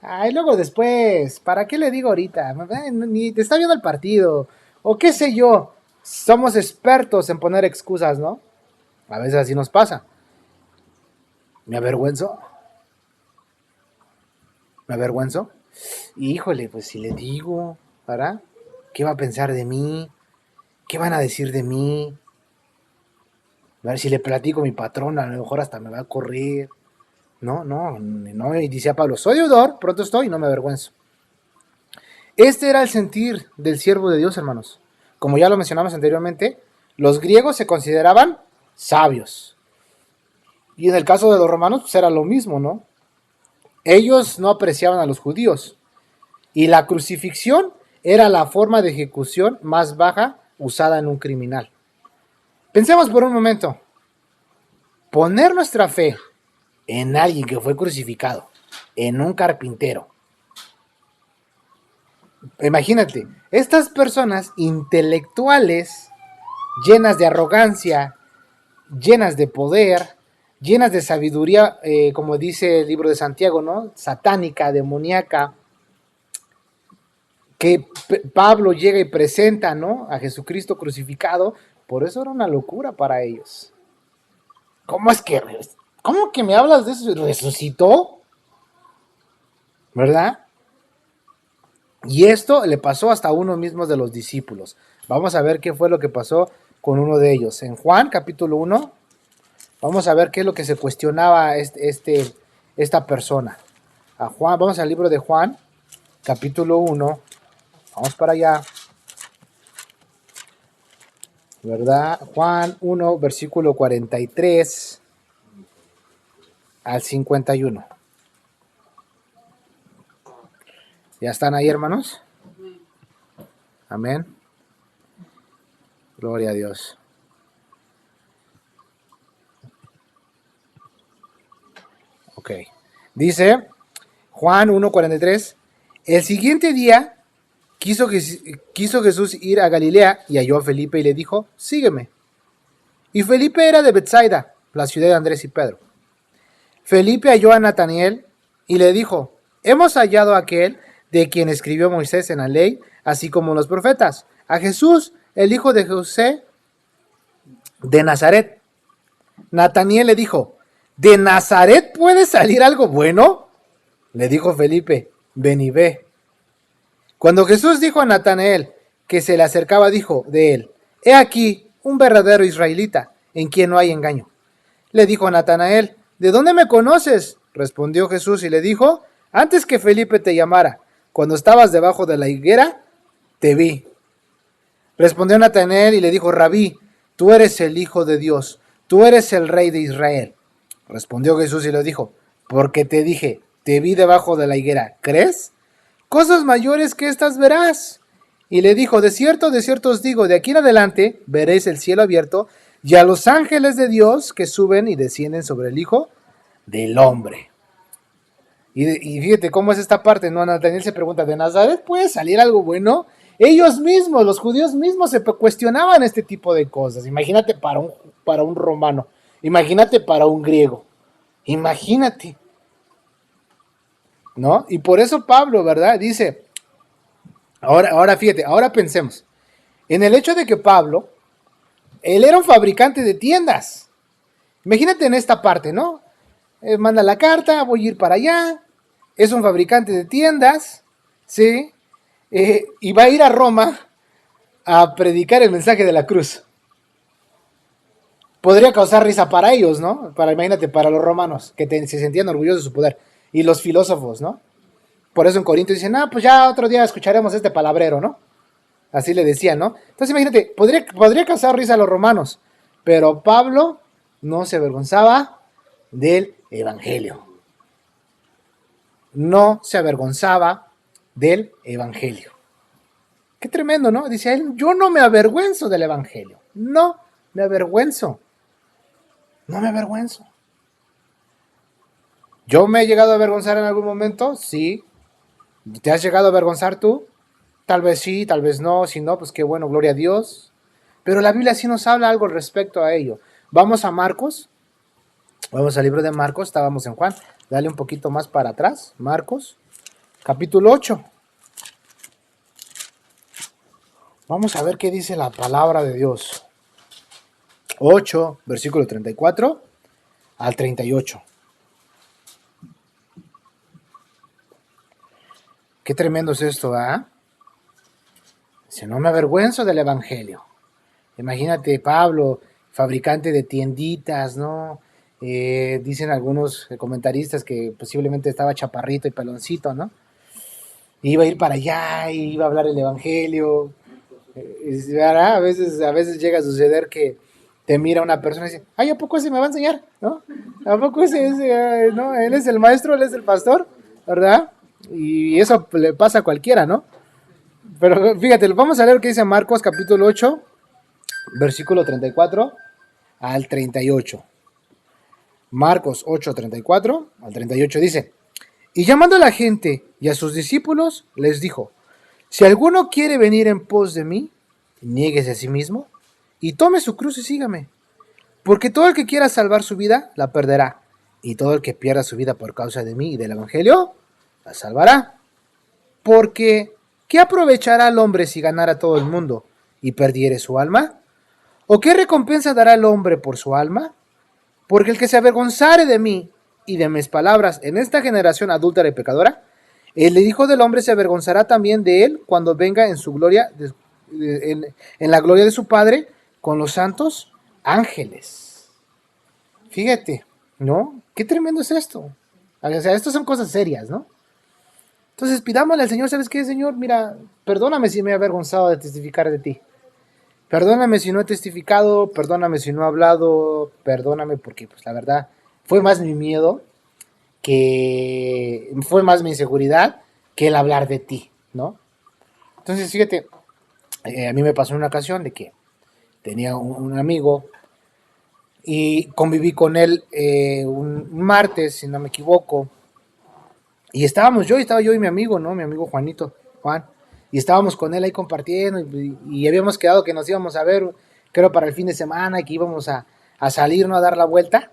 Ay, luego después, ¿para qué le digo ahorita? Ni te está viendo el partido, o qué sé yo. Somos expertos en poner excusas, ¿no? A veces así nos pasa. ¿Me avergüenzo? ¿Me avergüenzo? Híjole, pues si le digo, ¿verdad? ¿Qué va a pensar de mí? ¿Qué van a decir de mí? A ver si le platico a mi patrona, a lo mejor hasta me va a correr. No, y dice a Pablo, soy deudor, pronto estoy y no me avergüenzo. Este era el sentir del siervo de Dios, hermanos. Como ya lo mencionamos anteriormente, los griegos se consideraban sabios. Y en el caso de los romanos, pues era lo mismo, ¿no? Ellos no apreciaban a los judíos. Y la crucifixión era la forma de ejecución más baja usada en un criminal. Pensemos por un momento. Poner nuestra fe en alguien que fue crucificado, en un carpintero. Imagínate, estas personas intelectuales, llenas de arrogancia, llenas de poder, llenas de sabiduría, como dice el libro de Santiago, ¿no? Satánica, demoníaca, que Pablo llega y presenta, ¿no? A Jesucristo crucificado. Por eso era una locura para ellos. ¿Cómo que me hablas de eso? ¿Resucitó? ¿Verdad? Y esto le pasó hasta a uno mismo de los discípulos. Vamos a ver qué fue lo que pasó con uno de ellos. En Juan, capítulo 1, vamos a ver qué es lo que se cuestionaba esta persona. Vamos al libro de Juan, capítulo 1. Vamos para allá. ¿Verdad? Juan 1, versículo 43 al 51. ¿Ya están ahí, hermanos? Amén. Gloria a Dios. Ok. Dice Juan 1:43. El siguiente día quiso Jesús ir a Galilea y halló a Felipe y le dijo, sígueme. Y Felipe era de Betsaida, la ciudad de Andrés y Pedro. Felipe halló a Natanael y le dijo, hemos hallado a aquel de quien escribió Moisés en la ley, así como los profetas, a Jesús, el hijo de José de Nazaret. Natanael le dijo, ¿de Nazaret puede salir algo bueno? Le dijo Felipe, ven y ve. Cuando Jesús dijo a Natanael que se le acercaba, dijo de él, he aquí un verdadero israelita, en quien no hay engaño. Le dijo a Natanael, ¿de dónde me conoces? Respondió Jesús y le dijo, antes que Felipe te llamara, cuando estabas debajo de la higuera, te vi. Respondió Natanael y le dijo, Rabí, tú eres el Hijo de Dios, tú eres el Rey de Israel. Respondió Jesús y le dijo, porque te dije, te vi debajo de la higuera, ¿crees? Cosas mayores que estas verás. Y le dijo, de cierto os digo, de aquí en adelante veréis el cielo abierto y a los ángeles de Dios que suben y descienden sobre el Hijo del Hombre. Y fíjate cómo es esta parte, ¿no? Natanael se pregunta, ¿de Nazaret puede salir algo bueno? Ellos mismos, los judíos mismos, se cuestionaban este tipo de cosas. Imagínate para un romano, imagínate para un griego, imagínate, ¿no? Y por eso Pablo, ¿verdad? Dice, ahora fíjate, ahora pensemos, en el hecho de que Pablo, él era un fabricante de tiendas. Imagínate en esta parte, ¿no? Manda la carta, voy a ir para allá, es un fabricante de tiendas, ¿sí? Y va a ir a Roma a predicar el mensaje de la cruz. Podría causar risa para ellos, ¿no? Imagínate, para los romanos, que se sentían orgullosos de su poder, y los filósofos, ¿no? Por eso en Corinto dicen, pues ya otro día escucharemos este palabrero, ¿no? Así le decía, ¿no? Entonces imagínate, podría causar risa a los romanos, pero Pablo no se avergonzaba del evangelio. No se avergonzaba del evangelio. Qué tremendo, ¿no? Dice él, yo no me avergüenzo del evangelio. No me avergüenzo. No me avergüenzo. ¿Yo me he llegado a avergonzar en algún momento? Sí. ¿Te has llegado a avergonzar tú? Tal vez sí, tal vez no. Si no, pues qué bueno, gloria a Dios. Pero la Biblia sí nos habla algo respecto a ello. Vamos a Marcos. Vamos al libro de Marcos. Estábamos en Juan. Dale un poquito más para atrás. Marcos, capítulo 8. Vamos a ver qué dice la palabra de Dios. 8, versículo 34 al 38. Qué tremendo es esto, ¿ah? Si no me avergüenzo del evangelio. Imagínate, Pablo, fabricante de tienditas, ¿no? Dicen algunos comentaristas que posiblemente estaba chaparrito y peloncito, ¿no? Iba a ir para allá y iba a hablar el evangelio. ¿Verdad? A veces llega a suceder que te mira una persona y dice, ay, ¿a poco ese me va a enseñar? ¿No? ¿A poco ese no? Él es el maestro, él es el pastor, ¿verdad? Y eso le pasa a cualquiera, ¿no? Pero fíjate, vamos a leer qué dice Marcos capítulo 8, versículo 34 al 38. Marcos 8, 34 al 38 dice, y llamando a la gente y a sus discípulos, les dijo, si alguno quiere venir en pos de mí, niéguese a sí mismo y tome su cruz y sígame. Porque todo el que quiera salvar su vida, la perderá. Y todo el que pierda su vida por causa de mí y del evangelio, la salvará. Porque, ¿qué aprovechará al hombre si ganara todo el mundo y perdiere su alma? ¿O qué recompensa dará el hombre por su alma? Porque el que se avergonzare de mí y de mis palabras en esta generación adúltera y pecadora, el Hijo del Hombre se avergonzará también de él cuando venga en su gloria, en la gloria de su Padre, con los santos ángeles. Fíjate, ¿no? Qué tremendo es esto. O sea, esto son cosas serias, ¿no? Entonces pidámosle al Señor, ¿sabes qué, Señor? Mira, perdóname si me he avergonzado de testificar de ti. Perdóname si no he testificado, perdóname si no he hablado, perdóname porque, pues la verdad, fue más mi miedo, que fue más mi inseguridad que el hablar de ti, ¿no? Entonces, fíjate, a mí me pasó una ocasión de que tenía un amigo y conviví con él un martes, si no me equivoco, y estaba yo y mi amigo, ¿no? Mi amigo Juan, y estábamos con él ahí compartiendo y habíamos quedado que nos íbamos a ver, creo, para el fin de semana y que íbamos a salir, ¿no? A dar la vuelta,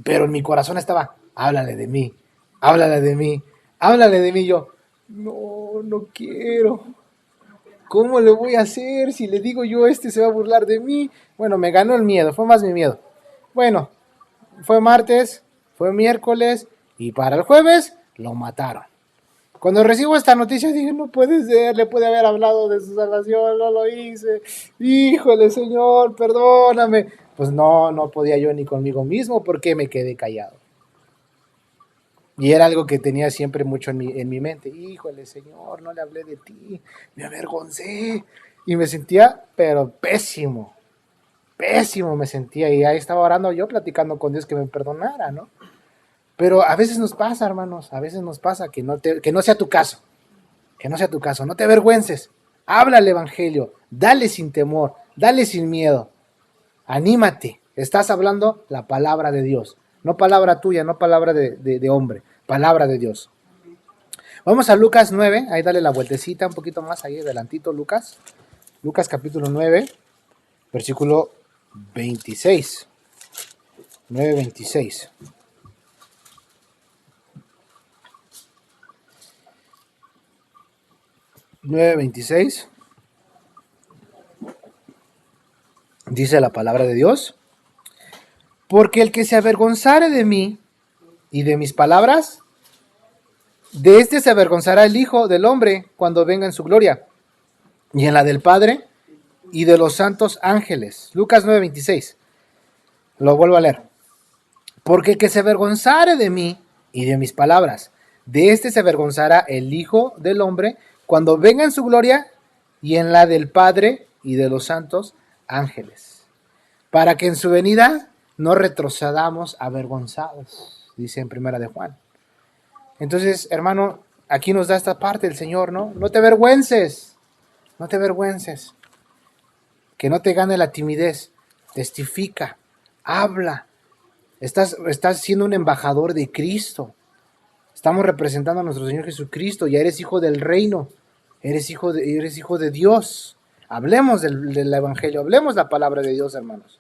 pero en mi corazón estaba, háblale de mí, háblale de mí, háblale de mí. Yo, no quiero. ¿Cómo le voy a hacer? Si le digo yo, se va a burlar de mí. Bueno, me ganó el miedo, fue más mi miedo. Bueno, fue martes, fue miércoles y para el jueves lo mataron. Cuando recibo esta noticia dije, no puede ser, le pude haber hablado de su salvación, no lo hice. Híjole, Señor, perdóname. Pues no podía yo ni conmigo mismo porque me quedé callado. Y era algo que tenía siempre mucho en mi mente. Híjole, Señor, no le hablé de ti, me avergoncé. Y me sentía, pero pésimo me sentía. Y ahí estaba orando yo, platicando con Dios que me perdonara, ¿no? Pero a veces nos pasa, hermanos, a veces nos pasa que no sea tu caso. Que no sea tu caso, no te avergüences. Habla el evangelio, dale sin temor, dale sin miedo. Anímate, estás hablando la palabra de Dios. No palabra tuya, no palabra de hombre, palabra de Dios. Vamos a Lucas 9, ahí dale la vueltecita un poquito más, ahí adelantito Lucas. Lucas capítulo 9, versículo 26. 9:26. Dice la palabra de Dios. Porque el que se avergonzare de mí y de mis palabras, de este se avergonzará el Hijo del Hombre cuando venga en su gloria, y en la del Padre y de los santos ángeles. Lucas 9:26. Lo vuelvo a leer. Porque el que se avergonzare de mí y de mis palabras, de este se avergonzará el Hijo del Hombre cuando venga en su gloria y en la del Padre y de los santos ángeles, para que en su venida no retrocedamos avergonzados, dice en Primera de Juan. Entonces, hermano, aquí nos da esta parte el Señor, ¿no? No te avergüences, no te avergüences, que no te gane la timidez, testifica, habla, estás siendo un embajador de Cristo, estamos representando a nuestro Señor Jesucristo, ya eres hijo del reino, eres hijo de Dios. Hablemos del Evangelio, hablemos la palabra de Dios, hermanos.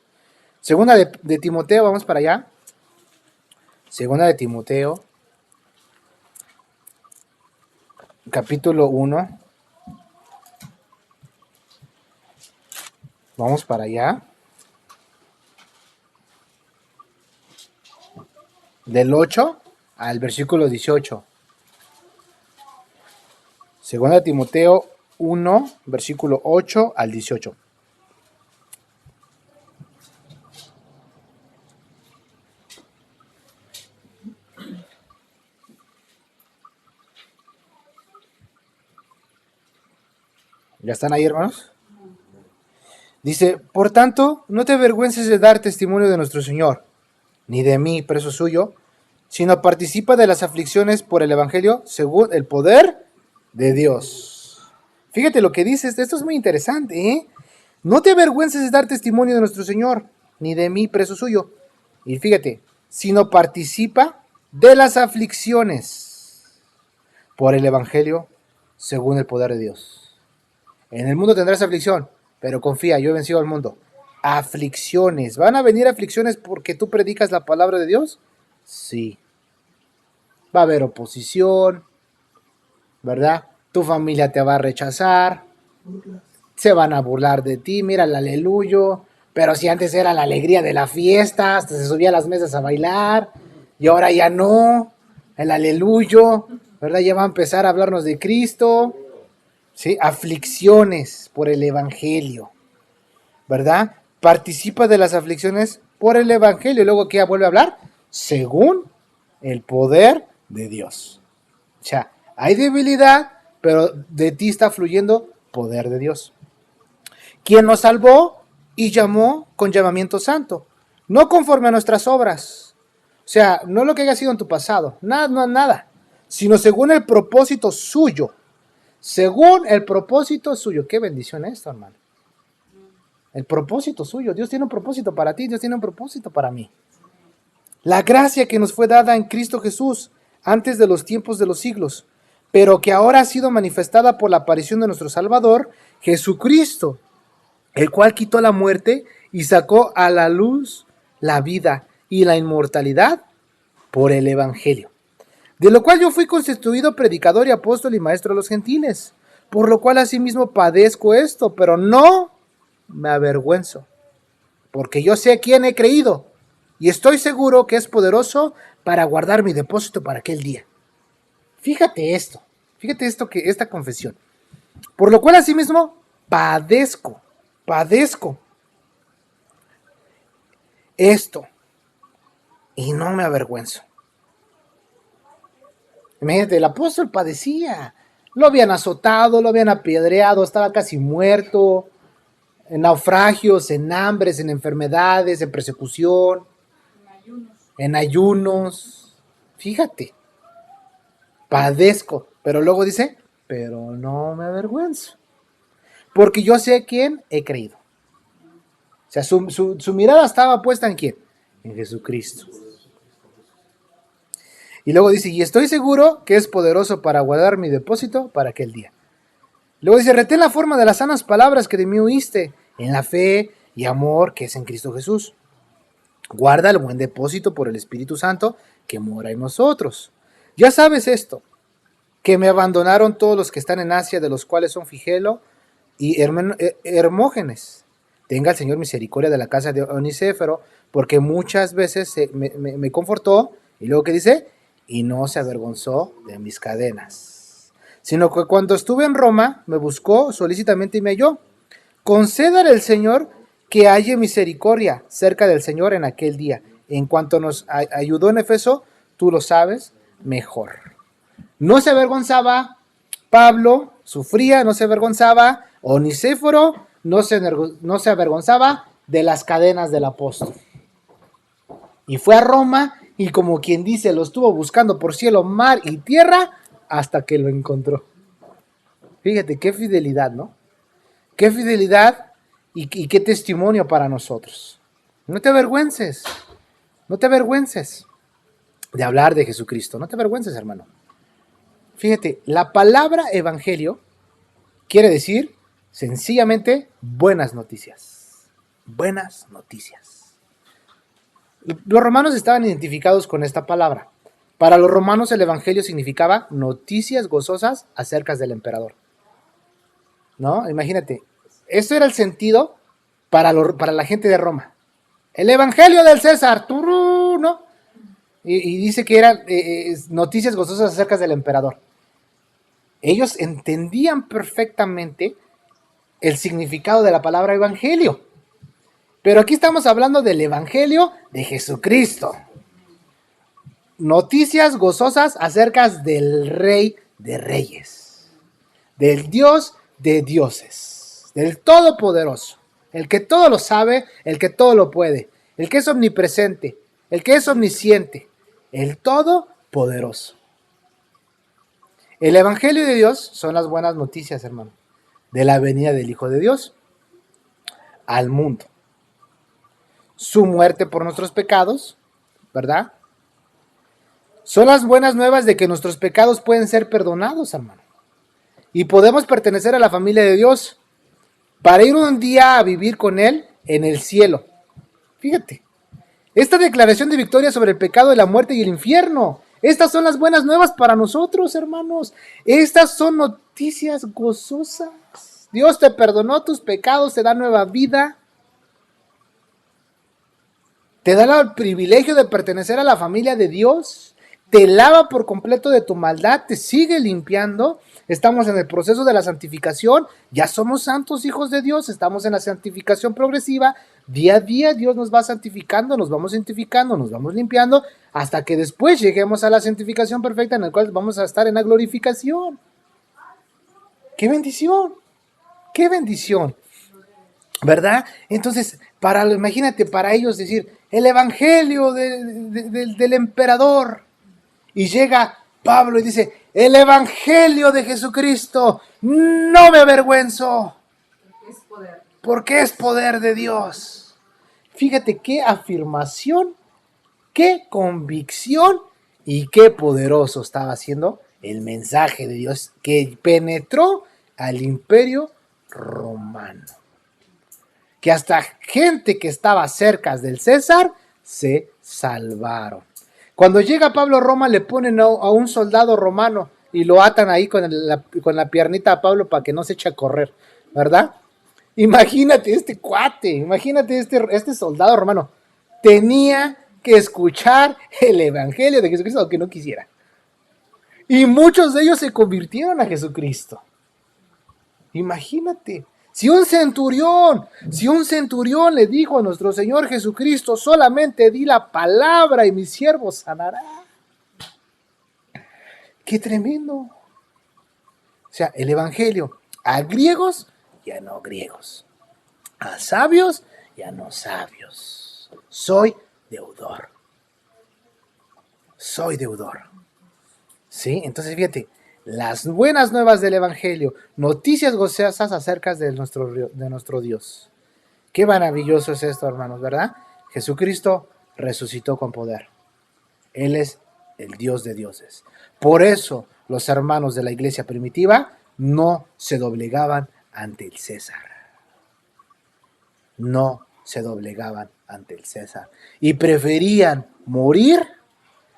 Segunda de Timoteo, vamos para allá. Segunda de Timoteo, capítulo 1. Vamos para allá. Del 8 al versículo 18. Segunda de Timoteo 1, versículo 8 al 18. ¿Ya están ahí, hermanos? Dice, por tanto, no te avergüences de dar testimonio de nuestro Señor, ni de mí, preso suyo, sino participa de las aflicciones por el Evangelio según el poder de Dios. Fíjate lo que dice, esto es muy interesante, ¿eh? No te avergüences de dar testimonio de nuestro Señor, ni de mí, preso suyo. Y fíjate, sino participa de las aflicciones por el Evangelio según el poder de Dios. En el mundo tendrás aflicción, pero confía, yo he vencido al mundo. Aflicciones. ¿Van a venir aflicciones porque tú predicas la palabra de Dios? Sí. Va a haber oposición, ¿verdad? Tu familia te va a rechazar, se van a burlar de ti, mira el aleluyo, pero si antes era la alegría de la fiesta, hasta se subía a las mesas a bailar, y ahora ya no, el aleluyo, ¿verdad? Ya va a empezar a hablarnos de Cristo, ¿sí? Aflicciones por el Evangelio, ¿verdad? Participa de las aflicciones por el Evangelio, y luego ¿qué vuelve a hablar? Según el poder de Dios. O sea, hay debilidad, pero de ti está fluyendo poder de Dios. Quien nos salvó y llamó con llamamiento santo, no conforme a nuestras obras. O sea, no lo que haya sido en tu pasado, nada, sino según el propósito suyo. Según el propósito suyo. Qué bendición esto, hermano. El propósito suyo. Dios tiene un propósito para ti, Dios tiene un propósito para mí. La gracia que nos fue dada en Cristo Jesús antes de los tiempos de los siglos, pero que ahora ha sido manifestada por la aparición de nuestro Salvador, Jesucristo, el cual quitó la muerte y sacó a la luz la vida y la inmortalidad por el Evangelio, de lo cual yo fui constituido predicador y apóstol y maestro de los gentiles, por lo cual asimismo padezco esto, pero no me avergüenzo, porque yo sé a quién he creído, y estoy seguro que es poderoso para guardar mi depósito para aquel día. Fíjate esto, que esta confesión. Por lo cual asimismo padezco esto, y no me avergüenzo. Imagínate, el apóstol padecía, lo habían azotado, lo habían apedreado, estaba casi muerto, en naufragios, en hambres, en enfermedades, en persecución, en ayunos. Fíjate, padezco, pero luego dice, pero no me avergüenzo, porque yo sé a quién he creído. O sea, su mirada estaba puesta en quién, en Jesucristo. Y luego dice, y estoy seguro que es poderoso para guardar mi depósito para aquel día. Luego dice, retén la forma de las sanas palabras que de mí oíste, en la fe y amor que es en Cristo Jesús. Guarda el buen depósito por el Espíritu Santo que mora en nosotros. Ya sabes esto, que me abandonaron todos los que están en Asia, de los cuales son Figelo y Hermógenes. Tenga el Señor misericordia de la casa de Onesíforo, porque muchas veces me confortó, y luego que dice, y no se avergonzó de mis cadenas, sino que cuando estuve en Roma me buscó solícitamente y me halló. Concédale el Señor que halle misericordia cerca del Señor en aquel día. En cuanto nos ayudó en Efeso, tú lo sabes mejor. No se avergonzaba Pablo, sufría, no se avergonzaba, Onesíforo no se avergonzaba de las cadenas del apóstol. Y fue a Roma y, como quien dice, lo estuvo buscando por cielo, mar y tierra hasta que lo encontró. Fíjate, qué fidelidad, ¿no? Qué fidelidad y qué testimonio para nosotros. No te avergüences, no te avergüences de hablar de Jesucristo, no te avergüences, hermano. Fíjate, la palabra evangelio quiere decir sencillamente buenas noticias. Buenas noticias. Los romanos estaban identificados con esta palabra. Para los romanos el evangelio significaba noticias gozosas acerca del emperador. ¿No? Imagínate, esto era el sentido para la gente de Roma. El evangelio del César, ¡turú! ¿No? Y dice que eran noticias gozosas acerca del emperador. Ellos entendían perfectamente el significado de la palabra evangelio. Pero aquí estamos hablando del evangelio de Jesucristo. Noticias gozosas acerca del Rey de Reyes, del Dios de dioses, del Todopoderoso, el que todo lo sabe, el que todo lo puede, el que es omnipresente, el que es omnisciente, el Todopoderoso. El Evangelio de Dios son las buenas noticias, hermano, de la venida del Hijo de Dios al mundo. Su muerte por nuestros pecados, ¿verdad? Son las buenas nuevas de que nuestros pecados pueden ser perdonados, hermano. Y podemos pertenecer a la familia de Dios para ir un día a vivir con Él en el cielo. Fíjate, esta declaración de victoria sobre el pecado de la muerte y el infierno. Estas son las buenas nuevas para nosotros, hermanos. Estas son noticias gozosas. Dios te perdonó tus pecados, te da nueva vida. Te da el privilegio de pertenecer a la familia de Dios. Te lava por completo de tu maldad, te sigue limpiando. Estamos en el proceso de la santificación. Ya somos santos hijos de Dios. Estamos en la santificación progresiva. Día a día Dios nos va santificando, nos vamos santificando, nos vamos limpiando, hasta que después lleguemos a la santificación perfecta, en la cual vamos a estar en la glorificación. ¡Qué bendición! ¡Qué bendición! ¿Verdad? Entonces, imagínate, para ellos decir, el evangelio del emperador. Y llega Pablo y dice, el evangelio de Jesucristo, no me avergüenzo. Porque es poder de Dios. Fíjate qué afirmación, qué convicción y qué poderoso estaba haciendo el mensaje de Dios que penetró al imperio romano. Que hasta gente que estaba cerca del César se salvaron. Cuando llega Pablo a Roma, le ponen a un soldado romano y lo atan ahí con la piernita a Pablo para que no se eche a correr, ¿verdad? Imagínate este cuate, imagínate este soldado romano. Tenía que escuchar el evangelio de Jesucristo aunque no quisiera. Y muchos de ellos se convirtieron a Jesucristo. Imagínate. Si un centurión le dijo a nuestro Señor Jesucristo, solamente di la palabra y mi siervo sanará. ¡Qué tremendo! O sea, el evangelio a griegos y a no griegos, a sabios y a no sabios. Soy deudor. ¿Sí? Entonces fíjate, las buenas nuevas del evangelio, noticias gozosas acerca de nuestro Dios. Qué maravilloso es esto, hermanos, ¿verdad? Jesucristo resucitó con poder. Él es el Dios de dioses. Por eso los hermanos de la iglesia primitiva no se doblegaban ante el César. No se doblegaban ante el César. Y preferían morir,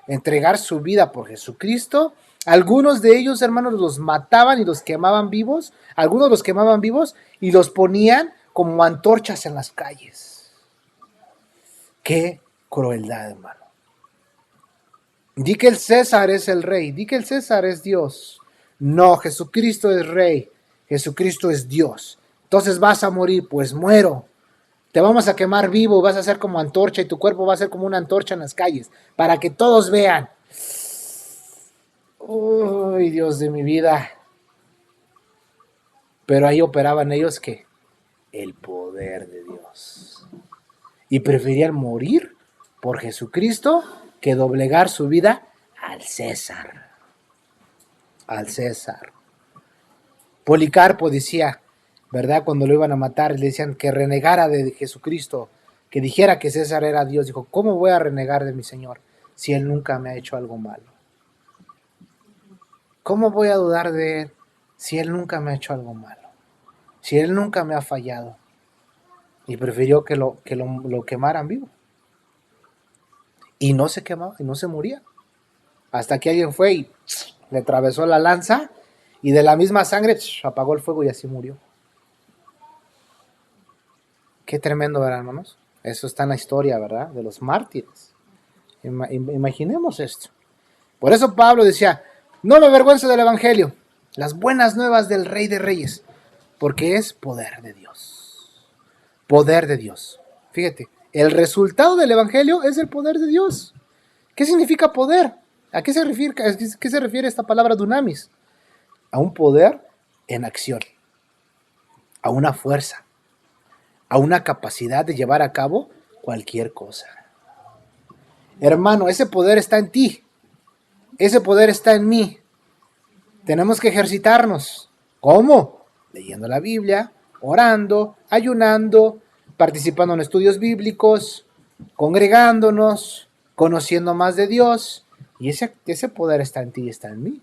entregar su vida por Jesucristo. Algunos de ellos, hermanos, los mataban y los quemaban vivos. Algunos los quemaban vivos y los ponían como antorchas en las calles. ¡Qué crueldad, hermano! Di que el César es el rey, di que el César es Dios. No, Jesucristo es rey, Jesucristo es Dios. Entonces vas a morir, pues muero. Te vamos a quemar vivo, vas a ser como antorcha y tu cuerpo va a ser como una antorcha en las calles, para que todos vean. Uy, Dios de mi vida. Pero ahí operaban ellos que el poder de Dios. Y preferían morir por Jesucristo que doblegar su vida al César. Al César. Policarpo decía, ¿verdad? Cuando lo iban a matar, le decían que renegara de Jesucristo, que dijera que César era Dios. Dijo, ¿cómo voy a renegar de mi Señor si Él nunca me ha hecho algo malo? ¿Cómo voy a dudar de Él si Él nunca me ha hecho algo malo? Si Él nunca me ha fallado. Y prefirió que lo quemaran vivo. Y no se quemaba, y no se moría. Hasta que alguien fue y le atravesó la lanza, y de la misma sangre apagó el fuego y así murió. Qué tremendo, ¿verdad, hermanos? Eso está en la historia, ¿verdad? De los mártires. Imaginemos esto. Por eso Pablo decía, no me avergüenzo del Evangelio, las buenas nuevas del Rey de Reyes, porque es poder de Dios. Poder de Dios. Fíjate, el resultado del Evangelio es el poder de Dios. ¿Qué significa poder? ¿A qué se refiere esta palabra dunamis? A un poder en acción, a una fuerza, a una capacidad de llevar a cabo cualquier cosa. Hermano, ese poder está en ti, ese poder está en mí. Tenemos que ejercitarnos. ¿Cómo? Leyendo la Biblia, orando, ayunando, participando en estudios bíblicos, congregándonos, conociendo más de Dios. Y ese poder está en ti y está en mí.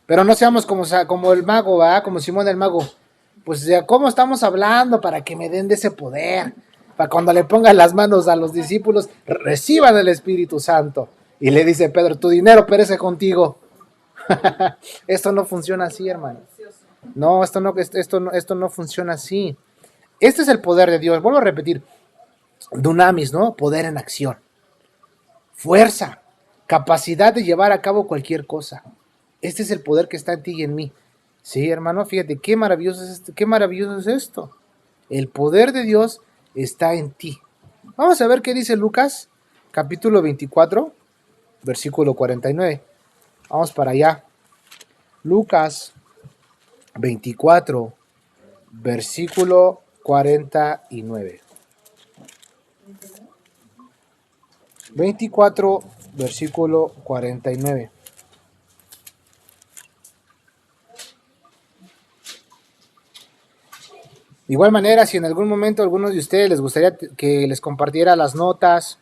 Pero no seamos como el mago, ¿verdad? Como Simón el mago. Pues de cómo estamos hablando para que me den de ese poder. Para cuando le pongan las manos a los discípulos, reciban el Espíritu Santo. Y le dice Pedro, tu dinero perece contigo. Esto no funciona así, hermano. No, esto no funciona así. Este es el poder de Dios. Vuelvo a repetir. Dunamis, ¿no? Poder en acción. Fuerza. Capacidad de llevar a cabo cualquier cosa. Este es el poder que está en ti y en mí. Sí, hermano, fíjate, qué maravilloso es esto. El poder de Dios está en ti. Vamos a ver qué dice Lucas, capítulo 24, versículo 49. Vamos para allá. Lucas 24, versículo 49. 24, versículo 49. De igual manera, si en algún momento a algunos de ustedes les gustaría que les compartiera las notas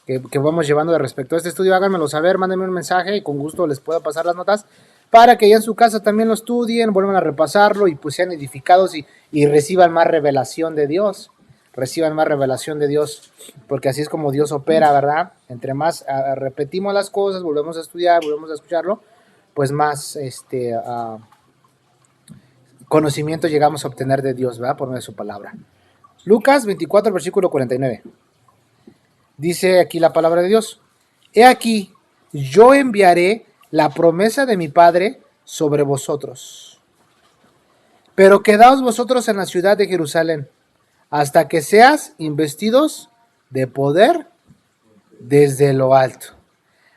que vamos llevando de respecto a este estudio, háganmelo saber, mándenme un mensaje y con gusto les puedo pasar las notas para que ya en su casa también lo estudien, vuelvan a repasarlo y pues sean edificados y reciban más revelación de Dios. Reciban más revelación de Dios, porque así es como Dios opera, ¿verdad? Entre más repetimos las cosas, volvemos a estudiar, volvemos a escucharlo, pues más conocimiento llegamos a obtener de Dios, ¿verdad? Por medio de su palabra. Lucas 24, versículo 49. Dice aquí la palabra de Dios. He aquí, yo enviaré la promesa de mi Padre sobre vosotros. Pero quedaos vosotros en la ciudad de Jerusalén, hasta que seas investidos de poder desde lo alto.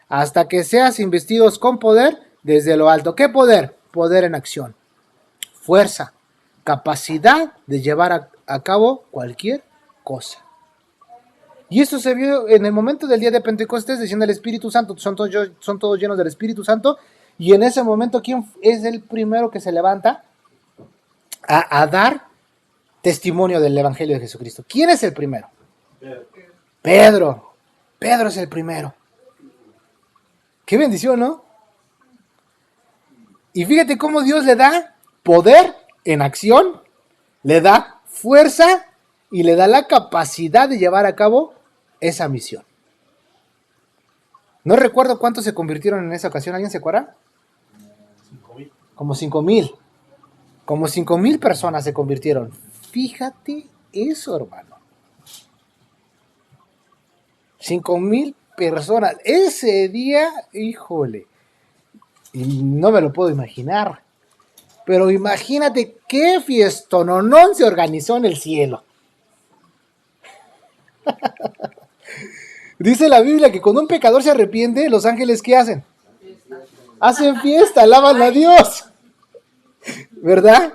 Hasta que seas investidos con poder desde lo alto. ¿Qué poder? Poder en acción. Fuerza, capacidad de llevar a cabo cualquier cosa. Y esto se vio en el momento del día de Pentecostés, diciendo el Espíritu Santo, son todos llenos del Espíritu Santo, y en ese momento, ¿quién es el primero que se levanta a dar testimonio del Evangelio de Jesucristo? ¿Quién es el primero? Pedro. Pedro es el primero. Qué bendición, ¿no? Y fíjate cómo Dios le da poder en acción, le da fuerza y le da la capacidad de llevar a cabo esa misión. No recuerdo cuántos se convirtieron en esa ocasión. ¿Alguien se acuerda? 5,000. Como 5,000. Como 5,000 personas se convirtieron. Fíjate eso, hermano. 5,000 personas. Ese día, híjole. Y no me lo puedo imaginar. Pero imagínate qué fiestononón se organizó en el cielo. Dice la Biblia que cuando un pecador se arrepiente, los ángeles ¿qué hacen? Hacen fiesta, alaban a Dios. ¿Verdad?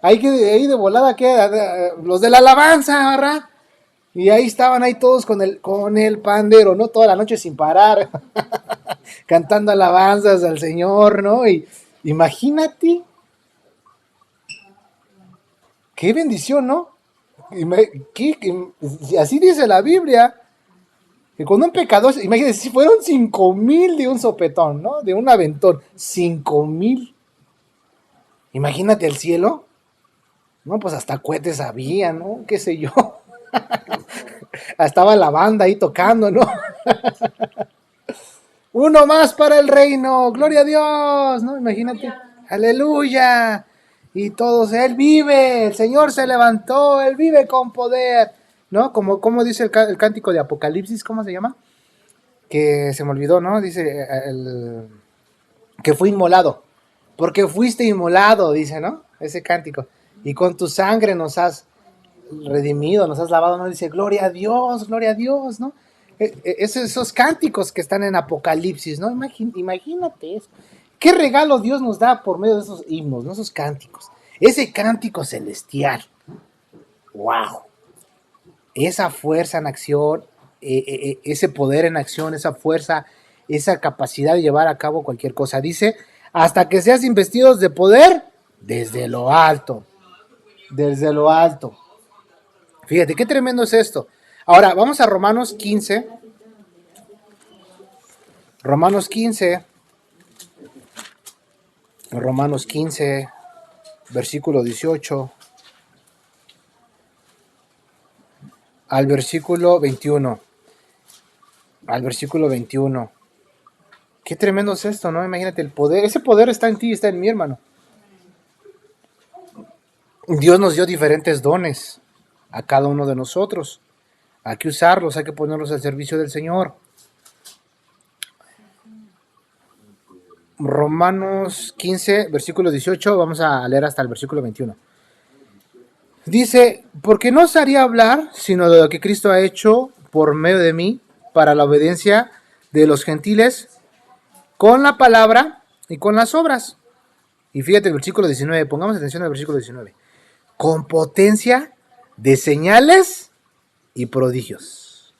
ahí de volada, los de la alabanza, ¿verdad? Y ahí estaban ahí todos con el pandero, ¿no? Toda la noche sin parar, cantando alabanzas al Señor, ¿no? Y imagínate, qué bendición, ¿no? Así dice la Biblia, que cuando un pecador, imagínense, si fueron 5,000 de un sopetón, ¿no? De un aventón, 5,000. Imagínate el cielo, ¿no? Pues hasta cohetes había, ¿no? Qué sé yo. Estaba la banda ahí tocando, ¿no? Uno más para el reino, gloria a Dios, ¿no? Imagínate, aleluya. Y todos, Él vive, el Señor se levantó, Él vive con poder, ¿no? Como dice el cántico de Apocalipsis, ¿cómo se llama? Que se me olvidó, ¿no? Dice que fue inmolado, porque fuiste inmolado, dice, ¿no? Ese cántico. Y con tu sangre nos has redimido, nos has lavado, ¿no? Dice, gloria a Dios, ¿no? Esos cánticos que están en Apocalipsis, ¿no? Imagínate eso. ¿Qué regalo Dios nos da por medio de esos himnos, ¿no? Esos cánticos? Ese cántico celestial. ¡Wow! Esa fuerza en acción, ese poder en acción, esa fuerza, esa capacidad de llevar a cabo cualquier cosa. Dice, hasta que seas investidos de poder desde lo alto. Desde lo alto. Fíjate, qué tremendo es esto. Ahora, vamos a Romanos 15. Romanos 15. Romanos 15, versículo 18 al versículo 21. Al versículo 21. Qué tremendo es esto, ¿no? Imagínate el poder. Ese poder está en ti, está en mí, hermano. Dios nos dio diferentes dones a cada uno de nosotros. Hay que usarlos, hay que ponerlos al servicio del Señor. Romanos 15, versículo 18, vamos a leer hasta el versículo 21. Dice, porque no os haría hablar, sino de lo que Cristo ha hecho por medio de mí, para la obediencia de los gentiles, con la palabra y con las obras. Y fíjate el versículo 19, pongamos atención al versículo 19. Con potencia de señales y prodigios.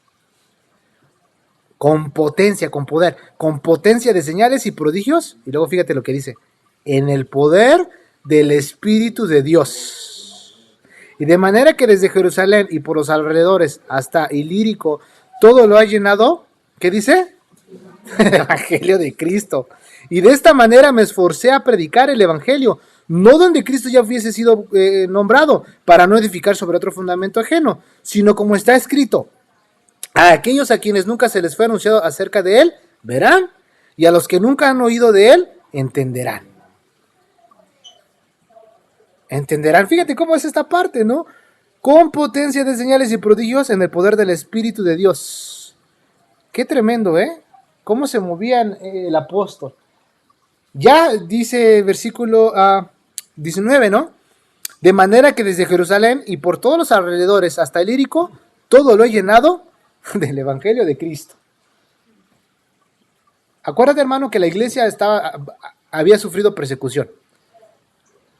Con potencia, con poder. Con potencia de señales y prodigios. Y luego fíjate lo que dice. En el poder del Espíritu de Dios. Y de manera que desde Jerusalén y por los alrededores hasta Ilírico, todo lo ha llenado. ¿Qué dice? El Evangelio de Cristo. Y de esta manera me esforcé a predicar el Evangelio, no donde Cristo ya hubiese sido nombrado, para no edificar sobre otro fundamento ajeno, sino como está escrito, a aquellos a quienes nunca se les fue anunciado acerca de él, verán, y a los que nunca han oído de él, entenderán. Entenderán, fíjate cómo es esta parte, ¿no? Con potencia de señales y prodigios en el poder del Espíritu de Dios. Qué tremendo, ¿eh? Cómo se movía el apóstol. Ya dice versículo 19, ¿no? De manera que desde Jerusalén y por todos los alrededores hasta el Ilírico, todo lo he llenado del Evangelio de Cristo. Acuérdate, hermano, que la iglesia había sufrido persecución.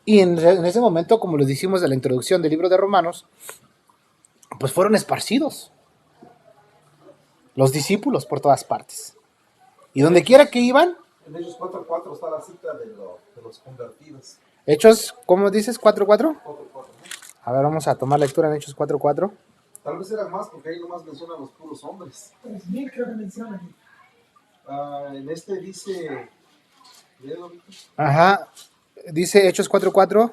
Y en ese momento, como les dijimos en la introducción del libro de Romanos, pues fueron esparcidos los discípulos por todas partes. Y donde quiera que iban. En Hechos 4:4 está la cita de los convertidos. Hechos, ¿cómo dices? 4:4. 4:4, ¿no? A ver, vamos a tomar lectura en Hechos 4:4. Tal vez era más, porque ahí nomás menciona a los puros hombres. 3,000 creo que menciona aquí. En este dice... Ajá, dice Hechos 4:4.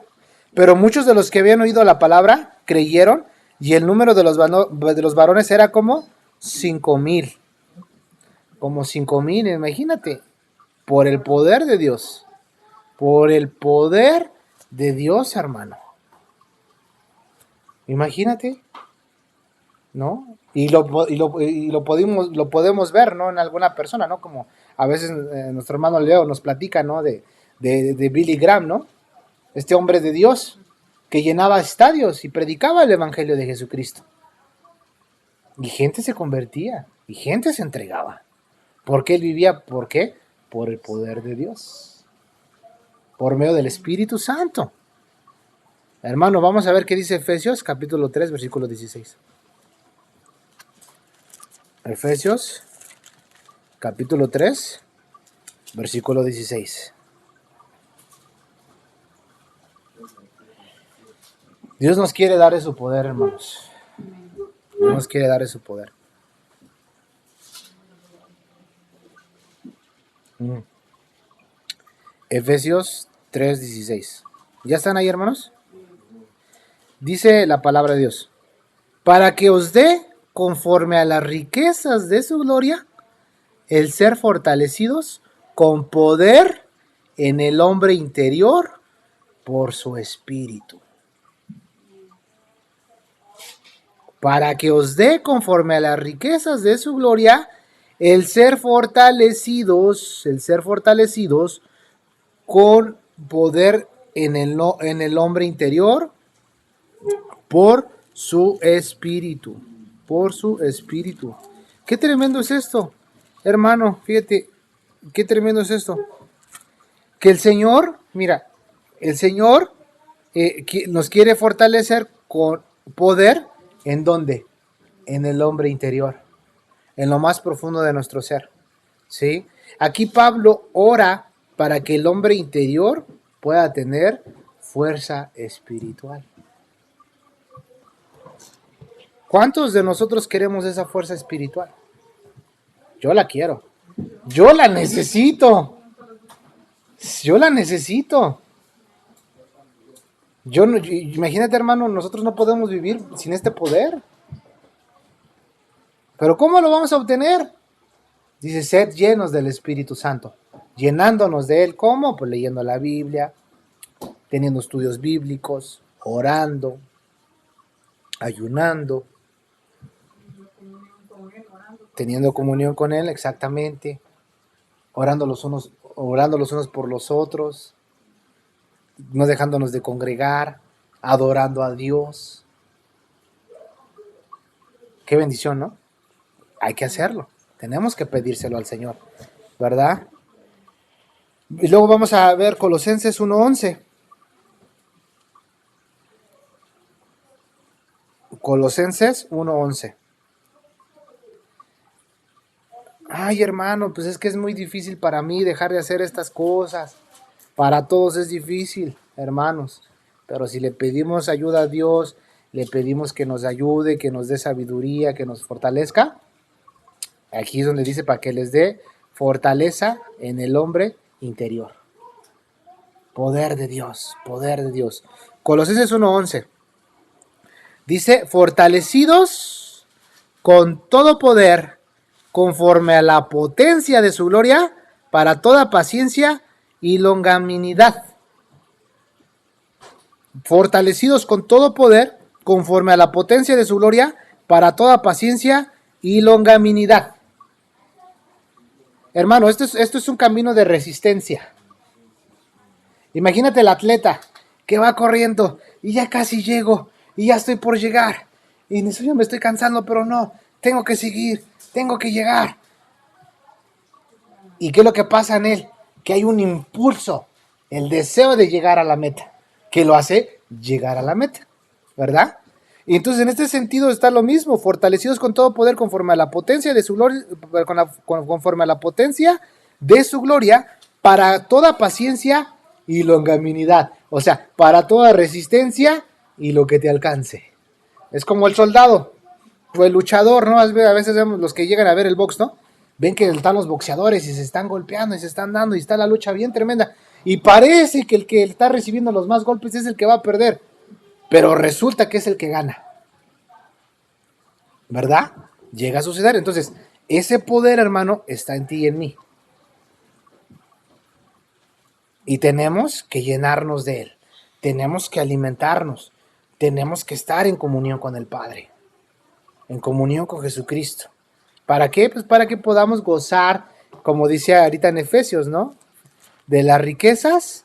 Pero muchos de los que habían oído la palabra creyeron, y el número de los varones era como 5,000. Como 5,000, imagínate. Por el poder de Dios. Por el poder de Dios, hermano. Imagínate, ¿no? Y lo podemos ver, ¿no? En alguna persona, ¿no? Como a veces nuestro hermano Leo nos platica, ¿no? De Billy Graham, ¿no? Este hombre de Dios que llenaba estadios y predicaba el Evangelio de Jesucristo. Y gente se convertía, y gente se entregaba. Porque él vivía, ¿por qué? Por el poder de Dios. Por medio del Espíritu Santo. Hermano, vamos a ver qué dice Efesios capítulo 3, versículo 16. Efesios capítulo 3, versículo 16. Dios nos quiere dar de su poder, hermanos. Dios nos quiere dar de su poder. Efesios 3:16. ¿Ya están ahí, hermanos? Dice la palabra de Dios: para que os dé, conforme a las riquezas de su gloria, el ser fortalecidos con poder en el hombre interior por su espíritu. Para que os dé, conforme a las riquezas de su gloria, el ser fortalecidos con poder en el hombre interior por su espíritu. Por su espíritu. Qué tremendo es esto, hermano. Fíjate, qué tremendo es esto. Que el Señor, mira, el Señor nos quiere fortalecer con poder. ¿En dónde? En el hombre interior, en lo más profundo de nuestro ser. ¿Sí? Aquí Pablo ora para que el hombre interior pueda tener fuerza espiritual. ¿Cuántos de nosotros queremos esa fuerza espiritual? Yo la quiero. Yo la necesito. Yo la necesito. Imagínate, hermano, nosotros no podemos vivir sin este poder. ¿Pero cómo lo vamos a obtener? Dice, sed llenos del Espíritu Santo. Llenándonos de Él. ¿Cómo? Pues leyendo la Biblia, teniendo estudios bíblicos, orando, ayunando, teniendo comunión con Él, exactamente, orando los unos por los otros, no dejándonos de congregar, adorando a Dios. Qué bendición, ¿no? Hay que hacerlo, tenemos que pedírselo al Señor, ¿verdad? Y luego vamos a ver Colosenses 1:11. Colosenses 1:11. Ay, hermano, pues es que es muy difícil para mí dejar de hacer estas cosas. Para todos es difícil, hermanos. Pero si le pedimos ayuda a Dios, le pedimos que nos ayude, que nos dé sabiduría, que nos fortalezca. Aquí es donde dice para que les dé fortaleza en el hombre interior. Poder de Dios, poder de Dios. Colosenses 1:11. Dice, fortalecidos con todo poder, conforme a la potencia de su gloria, para toda paciencia y longanimidad. Fortalecidos con todo poder, conforme a la potencia de su gloria, para toda paciencia y longanimidad. Hermano, esto es un camino de resistencia. Imagínate el atleta que va corriendo y ya casi llego y ya estoy por llegar. Y en eso yo me estoy cansando, pero no, tengo que seguir, tengo que llegar. ¿Y qué es lo que pasa en él? Que hay un impulso, el deseo de llegar a la meta, que lo hace llegar a la meta, ¿verdad? Y entonces en este sentido está lo mismo, fortalecidos con todo poder conforme a la potencia de su gloria, conforme a la potencia de su gloria, para toda paciencia y longanimidad, o sea, para toda resistencia y lo que te alcance. Es como el soldado o el luchador, ¿no? A veces vemos los que llegan a ver el box, ¿no? Ven que están los boxeadores y se están golpeando y se están dando y está la lucha bien tremenda. Y parece que el que está recibiendo los más golpes es el que va a perder. Pero resulta que es el que gana. ¿Verdad? Llega a suceder. Entonces, ese poder, hermano, está en ti y en mí. Y tenemos que llenarnos de él. Tenemos que alimentarnos. Tenemos que estar en comunión con el Padre. En comunión con Jesucristo. ¿Para qué? Pues para que podamos gozar, como dice ahorita en Efesios, ¿no? De las riquezas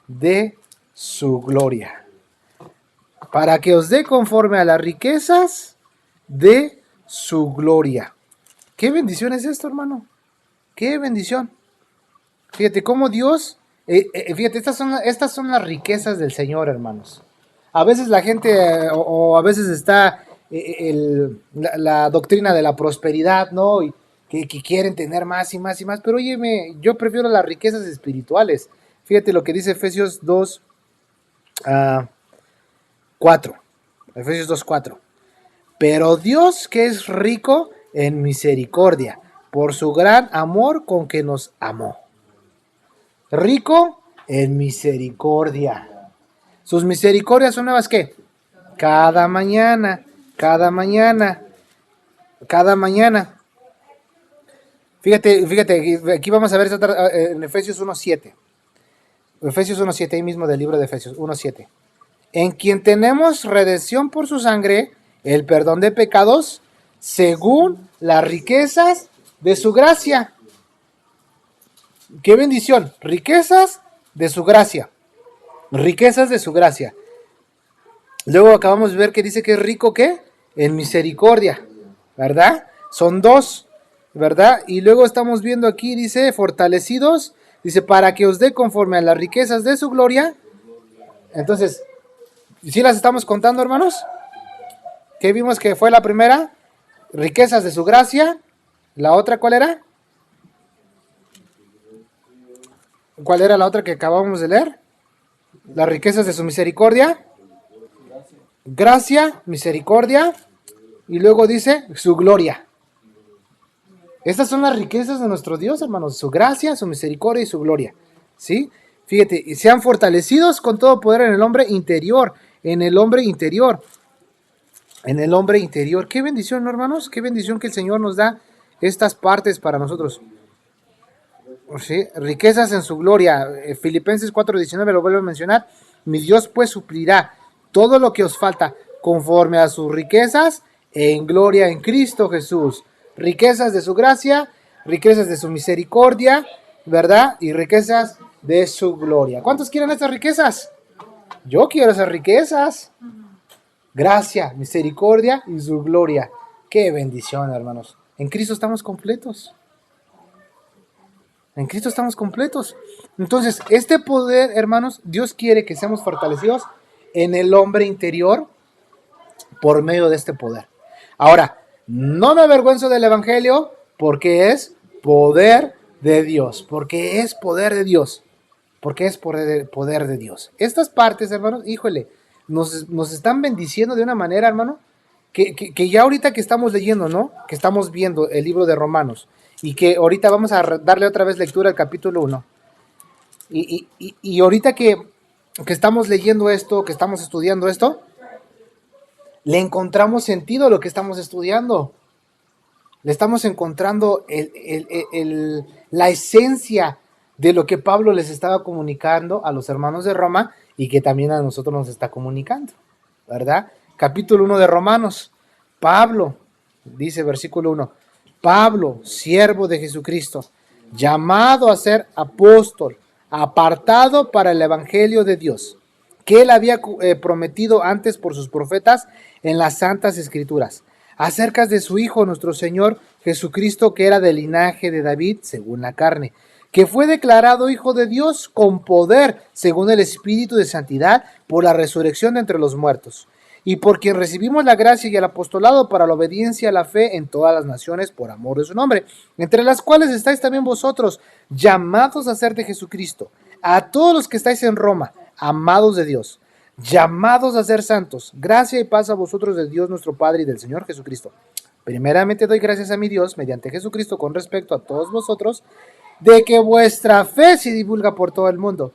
de su gloria. Para que os dé conforme a las riquezas de su gloria. ¿Qué bendición es esto, hermano? ¡Qué bendición! Fíjate cómo Dios, fíjate, estas son las riquezas del Señor, hermanos. A veces la gente, o a veces está la doctrina de la prosperidad, ¿no? Y que quieren tener más y más y más, pero óyeme, yo prefiero las riquezas espirituales. Fíjate lo que dice Efesios 2, 4. Efesios 2, 4. Pero Dios, que es rico en misericordia, por su gran amor con que nos amó. Rico en misericordia. Sus misericordias son nuevas, ¿qué? Cada mañana, cada mañana, cada mañana. Fíjate, aquí vamos a ver en Efesios 1.7. Efesios 1.7, ahí mismo del libro de Efesios 1.7. En quien tenemos redención por su sangre, el perdón de pecados, según las riquezas de su gracia. ¡Qué bendición! Riquezas de su gracia. Riquezas de su gracia. Luego acabamos de ver que dice que es rico, ¿qué? En misericordia, ¿verdad? Son dos, ¿verdad? Y luego estamos viendo aquí, dice, fortalecidos, dice, para que os dé conforme a las riquezas de su gloria. Entonces, ¿sí las estamos contando, hermanos? ¿Qué vimos que fue la primera? Riquezas de su gracia. ¿La otra cuál era? ¿Cuál era la otra que acabamos de leer? Las riquezas de su misericordia. Gracia, misericordia. Y luego dice su gloria. Estas son las riquezas de nuestro Dios, hermanos. Su gracia, su misericordia y su gloria. ¿Sí? Fíjate, y sean fortalecidos con todo poder en el hombre interior. En el hombre interior. En el hombre interior. Qué bendición, ¿no, hermanos? Qué bendición que el Señor nos da estas partes para nosotros. ¿Sí? Riquezas en su gloria. Filipenses 4:19 lo vuelvo a mencionar. Mi Dios pues suplirá todo lo que os falta conforme a sus riquezas en gloria en Cristo Jesús. Riquezas de su gracia, riquezas de su misericordia, ¿verdad? Y riquezas de su gloria. ¿Cuántos quieren estas riquezas? Yo quiero esas riquezas. Gracia, misericordia y su gloria. Qué bendición, hermanos. En Cristo estamos completos. En Cristo estamos completos. Entonces, este poder, hermanos, Dios quiere que seamos fortalecidos en el hombre interior por medio de este poder. Ahora, no me avergüenzo del Evangelio porque es poder de Dios. Porque es poder de Dios. Porque es poder de Dios. Estas partes, hermanos, híjole, nos están bendiciendo de una manera, hermano, que ya ahorita que estamos leyendo, ¿no? Que estamos viendo el libro de Romanos. Y que ahorita vamos a darle otra vez lectura al capítulo 1. Y ahorita que estamos leyendo esto, que estamos estudiando esto, le encontramos sentido a lo que estamos estudiando. Le estamos encontrando la esencia de lo que Pablo les estaba comunicando a los hermanos de Roma y que también a nosotros nos está comunicando, ¿verdad? Capítulo 1 de Romanos. Pablo, dice versículo 1, Pablo, siervo de Jesucristo, llamado a ser apóstol, apartado para el evangelio de Dios, que él había prometido antes por sus profetas en las santas escrituras, acerca de su Hijo nuestro Señor Jesucristo, que era del linaje de David según la carne, que fue declarado Hijo de Dios con poder según el Espíritu de Santidad por la resurrección de entre los muertos, y por quien recibimos la gracia y el apostolado para la obediencia a la fe en todas las naciones por amor de su nombre, entre las cuales estáis también vosotros, llamados a ser de Jesucristo, a todos los que estáis en Roma, amados de Dios, llamados a ser santos, gracia y paz a vosotros de Dios nuestro Padre y del Señor Jesucristo. Primeramente doy gracias a mi Dios, mediante Jesucristo, con respecto a todos vosotros, de que vuestra fe se divulga por todo el mundo.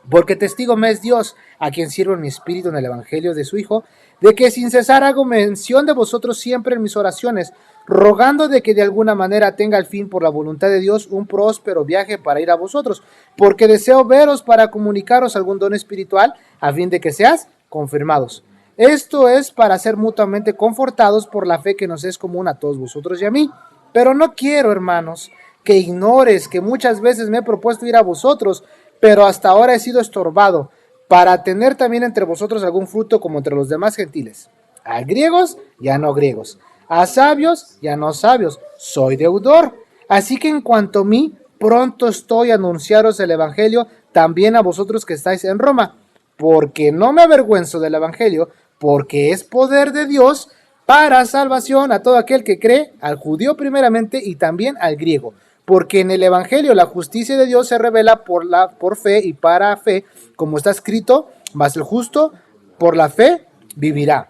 Porque testigo me es Dios, a quien sirvo en mi espíritu en el evangelio de su Hijo, de que sin cesar hago mención de vosotros siempre en mis oraciones, rogando de que de alguna manera tenga al fin por la voluntad de Dios un próspero viaje para ir a vosotros, porque deseo veros para comunicaros algún don espiritual, a fin de que seas confirmados. Esto es para ser mutuamente confortados por la fe que nos es común a todos vosotros y a mí. Pero no quiero, hermanos, que ignores que muchas veces me he propuesto ir a vosotros, pero hasta ahora he sido estorbado, para tener también entre vosotros algún fruto como entre los demás gentiles. A griegos y a no griegos, a sabios y a no sabios, soy deudor. Así que en cuanto a mí, pronto estoy a anunciaros el evangelio también a vosotros que estáis en Roma, porque no me avergüenzo del evangelio, porque es poder de Dios para salvación a todo aquel que cree, al judío primeramente y también al griego. Porque en el evangelio la justicia de Dios se revela por fe y para fe, como está escrito, mas el justo por la fe vivirá.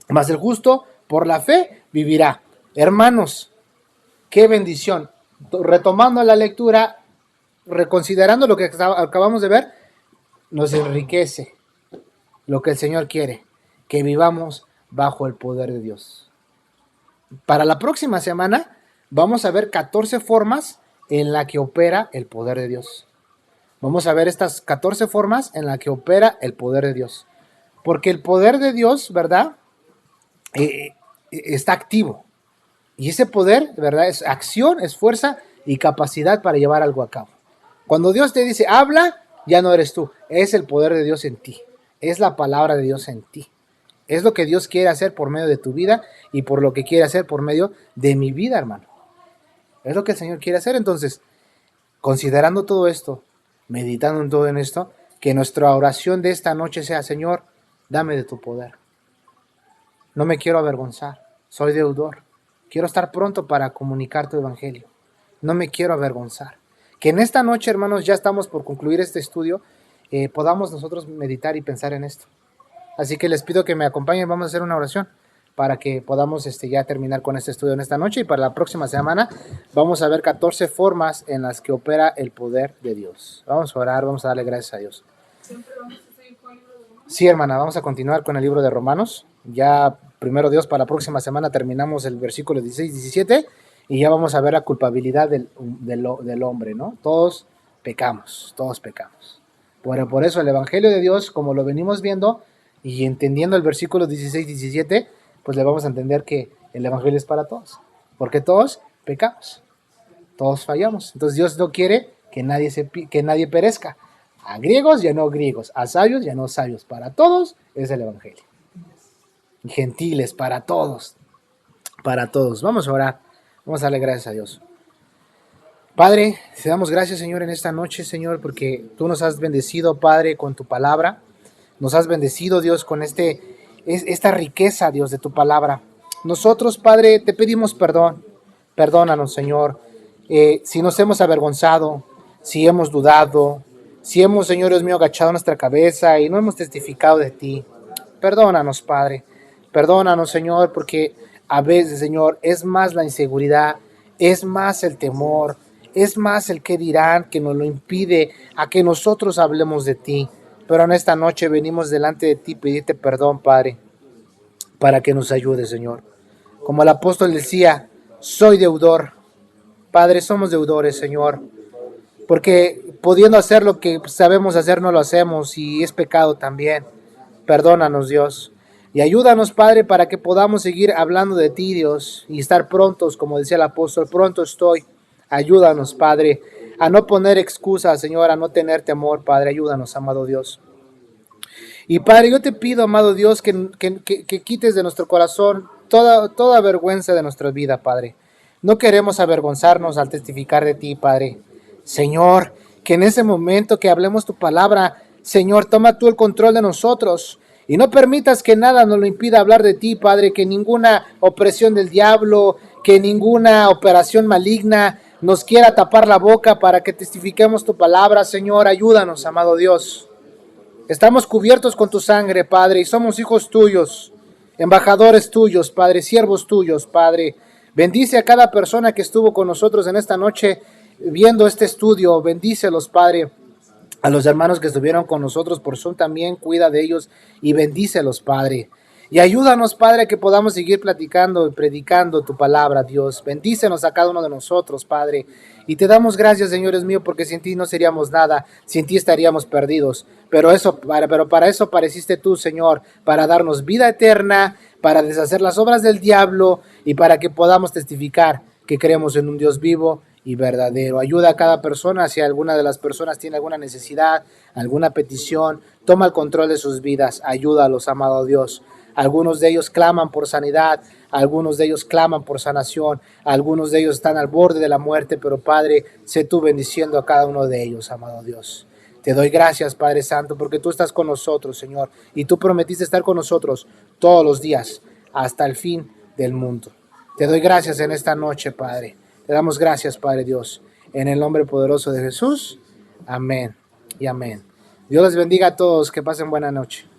Mas el justo por la fe vivirá. Hermanos, qué bendición. Retomando la lectura, reconsiderando lo que acabamos de ver, nos enriquece lo que el Señor quiere, que vivamos bajo el poder de Dios. Para la próxima semana vamos a ver 14 formas en las que opera el poder de Dios. Vamos a ver estas 14 formas en las que opera el poder de Dios. Porque el poder de Dios, ¿verdad? Está activo. Y ese poder, ¿verdad? Es acción, es fuerza y capacidad para llevar algo a cabo. Cuando Dios te dice, habla, ya no eres tú. Es el poder de Dios en ti. Es la palabra de Dios en ti. Es lo que Dios quiere hacer por medio de tu vida y por lo que quiere hacer por medio de mi vida, hermano. Es lo que el Señor quiere hacer. Entonces, considerando todo esto, meditando en todo en esto, que nuestra oración de esta noche sea, Señor, dame de tu poder. No me quiero avergonzar. Soy deudor. Quiero estar pronto para comunicar tu evangelio. No me quiero avergonzar. Que en esta noche, hermanos, ya estamos por concluir este estudio, podamos nosotros meditar y pensar en esto. Así que les pido que me acompañen, vamos a hacer una oración para que podamos ya terminar con este estudio en esta noche, y para la próxima semana vamos a ver 14 formas en las que opera el poder de Dios. Vamos a orar, vamos a darle gracias a Dios. ¿Siempre vamos a seguir con el libro de Romanos? Sí, hermana, vamos a continuar con el libro de Romanos. Ya, primero Dios, para la próxima semana terminamos el versículo 16-17 y ya vamos a ver la culpabilidad del hombre, ¿no? Todos pecamos. Por eso el evangelio de Dios, como lo venimos viendo, y entendiendo el versículo 16-17, pues le vamos a entender que el evangelio es para todos, porque todos pecamos, todos fallamos. Entonces Dios no quiere que nadie perezca, a griegos y a no griegos, a sabios y a no sabios, para todos es el evangelio. Gentiles, para todos. Vamos a orar, vamos a darle gracias a Dios. Padre, te damos gracias, Señor, en esta noche, Señor, porque tú nos has bendecido, Padre, con tu palabra. Nos has bendecido, Dios, con esta riqueza, Dios, de tu palabra. Nosotros, Padre, te pedimos perdón. Perdónanos, Señor, si nos hemos avergonzado, si hemos dudado, si hemos, Señor Dios mío, agachado nuestra cabeza y no hemos testificado de ti. Perdónanos, Padre. Perdónanos, Señor, porque a veces, Señor, es más la inseguridad, es más el temor, es más el que dirán que nos lo impide a que nosotros hablemos de ti. Pero en esta noche venimos delante de ti, pedirte perdón, Padre, para que nos ayudes, Señor. Como el apóstol decía, soy deudor. Padre, somos deudores, Señor, porque pudiendo hacer lo que sabemos hacer, no lo hacemos, y es pecado también. Perdónanos, Dios, y ayúdanos, Padre, para que podamos seguir hablando de ti, Dios, y estar prontos, como decía el apóstol, pronto estoy. Ayúdanos, Padre, a no poner excusas, Señor, a no tener temor, Padre. Ayúdanos, amado Dios. Y Padre, yo te pido, amado Dios, que quites de nuestro corazón toda vergüenza de nuestra vida, Padre. No queremos avergonzarnos al testificar de ti, Padre. Señor, que en ese momento que hablemos tu palabra, Señor, toma tú el control de nosotros. Y no permitas que nada nos lo impida hablar de ti, Padre, que ninguna opresión del diablo, que ninguna operación maligna nos quiera tapar la boca para que testifiquemos tu palabra, Señor. Ayúdanos, amado Dios. Estamos cubiertos con tu sangre, Padre, y somos hijos tuyos, embajadores tuyos, Padre, siervos tuyos, Padre. Bendice a cada persona que estuvo con nosotros en esta noche viendo este estudio. Bendícelos, Padre. A los hermanos que estuvieron con nosotros por Zoom también, cuida de ellos y bendícelos, Padre. Y ayúdanos, Padre, que podamos seguir platicando y predicando tu palabra, Dios. Bendícenos a cada uno de nosotros, Padre. Y te damos gracias, Señor Dios mío, porque sin ti no seríamos nada, sin ti estaríamos perdidos. Pero para eso apareciste tú, Señor, para darnos vida eterna, para deshacer las obras del diablo y para que podamos testificar que creemos en un Dios vivo y verdadero. Ayuda a cada persona, si alguna de las personas tiene alguna necesidad, alguna petición, toma el control de sus vidas. Ayúdalos, amado Dios. Algunos de ellos claman por sanidad, algunos de ellos claman por sanación, algunos de ellos están al borde de la muerte, pero Padre, sé tú bendiciendo a cada uno de ellos, amado Dios. Te doy gracias, Padre Santo, porque tú estás con nosotros, Señor, y tú prometiste estar con nosotros todos los días hasta el fin del mundo. Te doy gracias en esta noche, Padre. Te damos gracias, Padre Dios, en el nombre poderoso de Jesús. Amén y amén. Dios les bendiga a todos. Que pasen buena noche.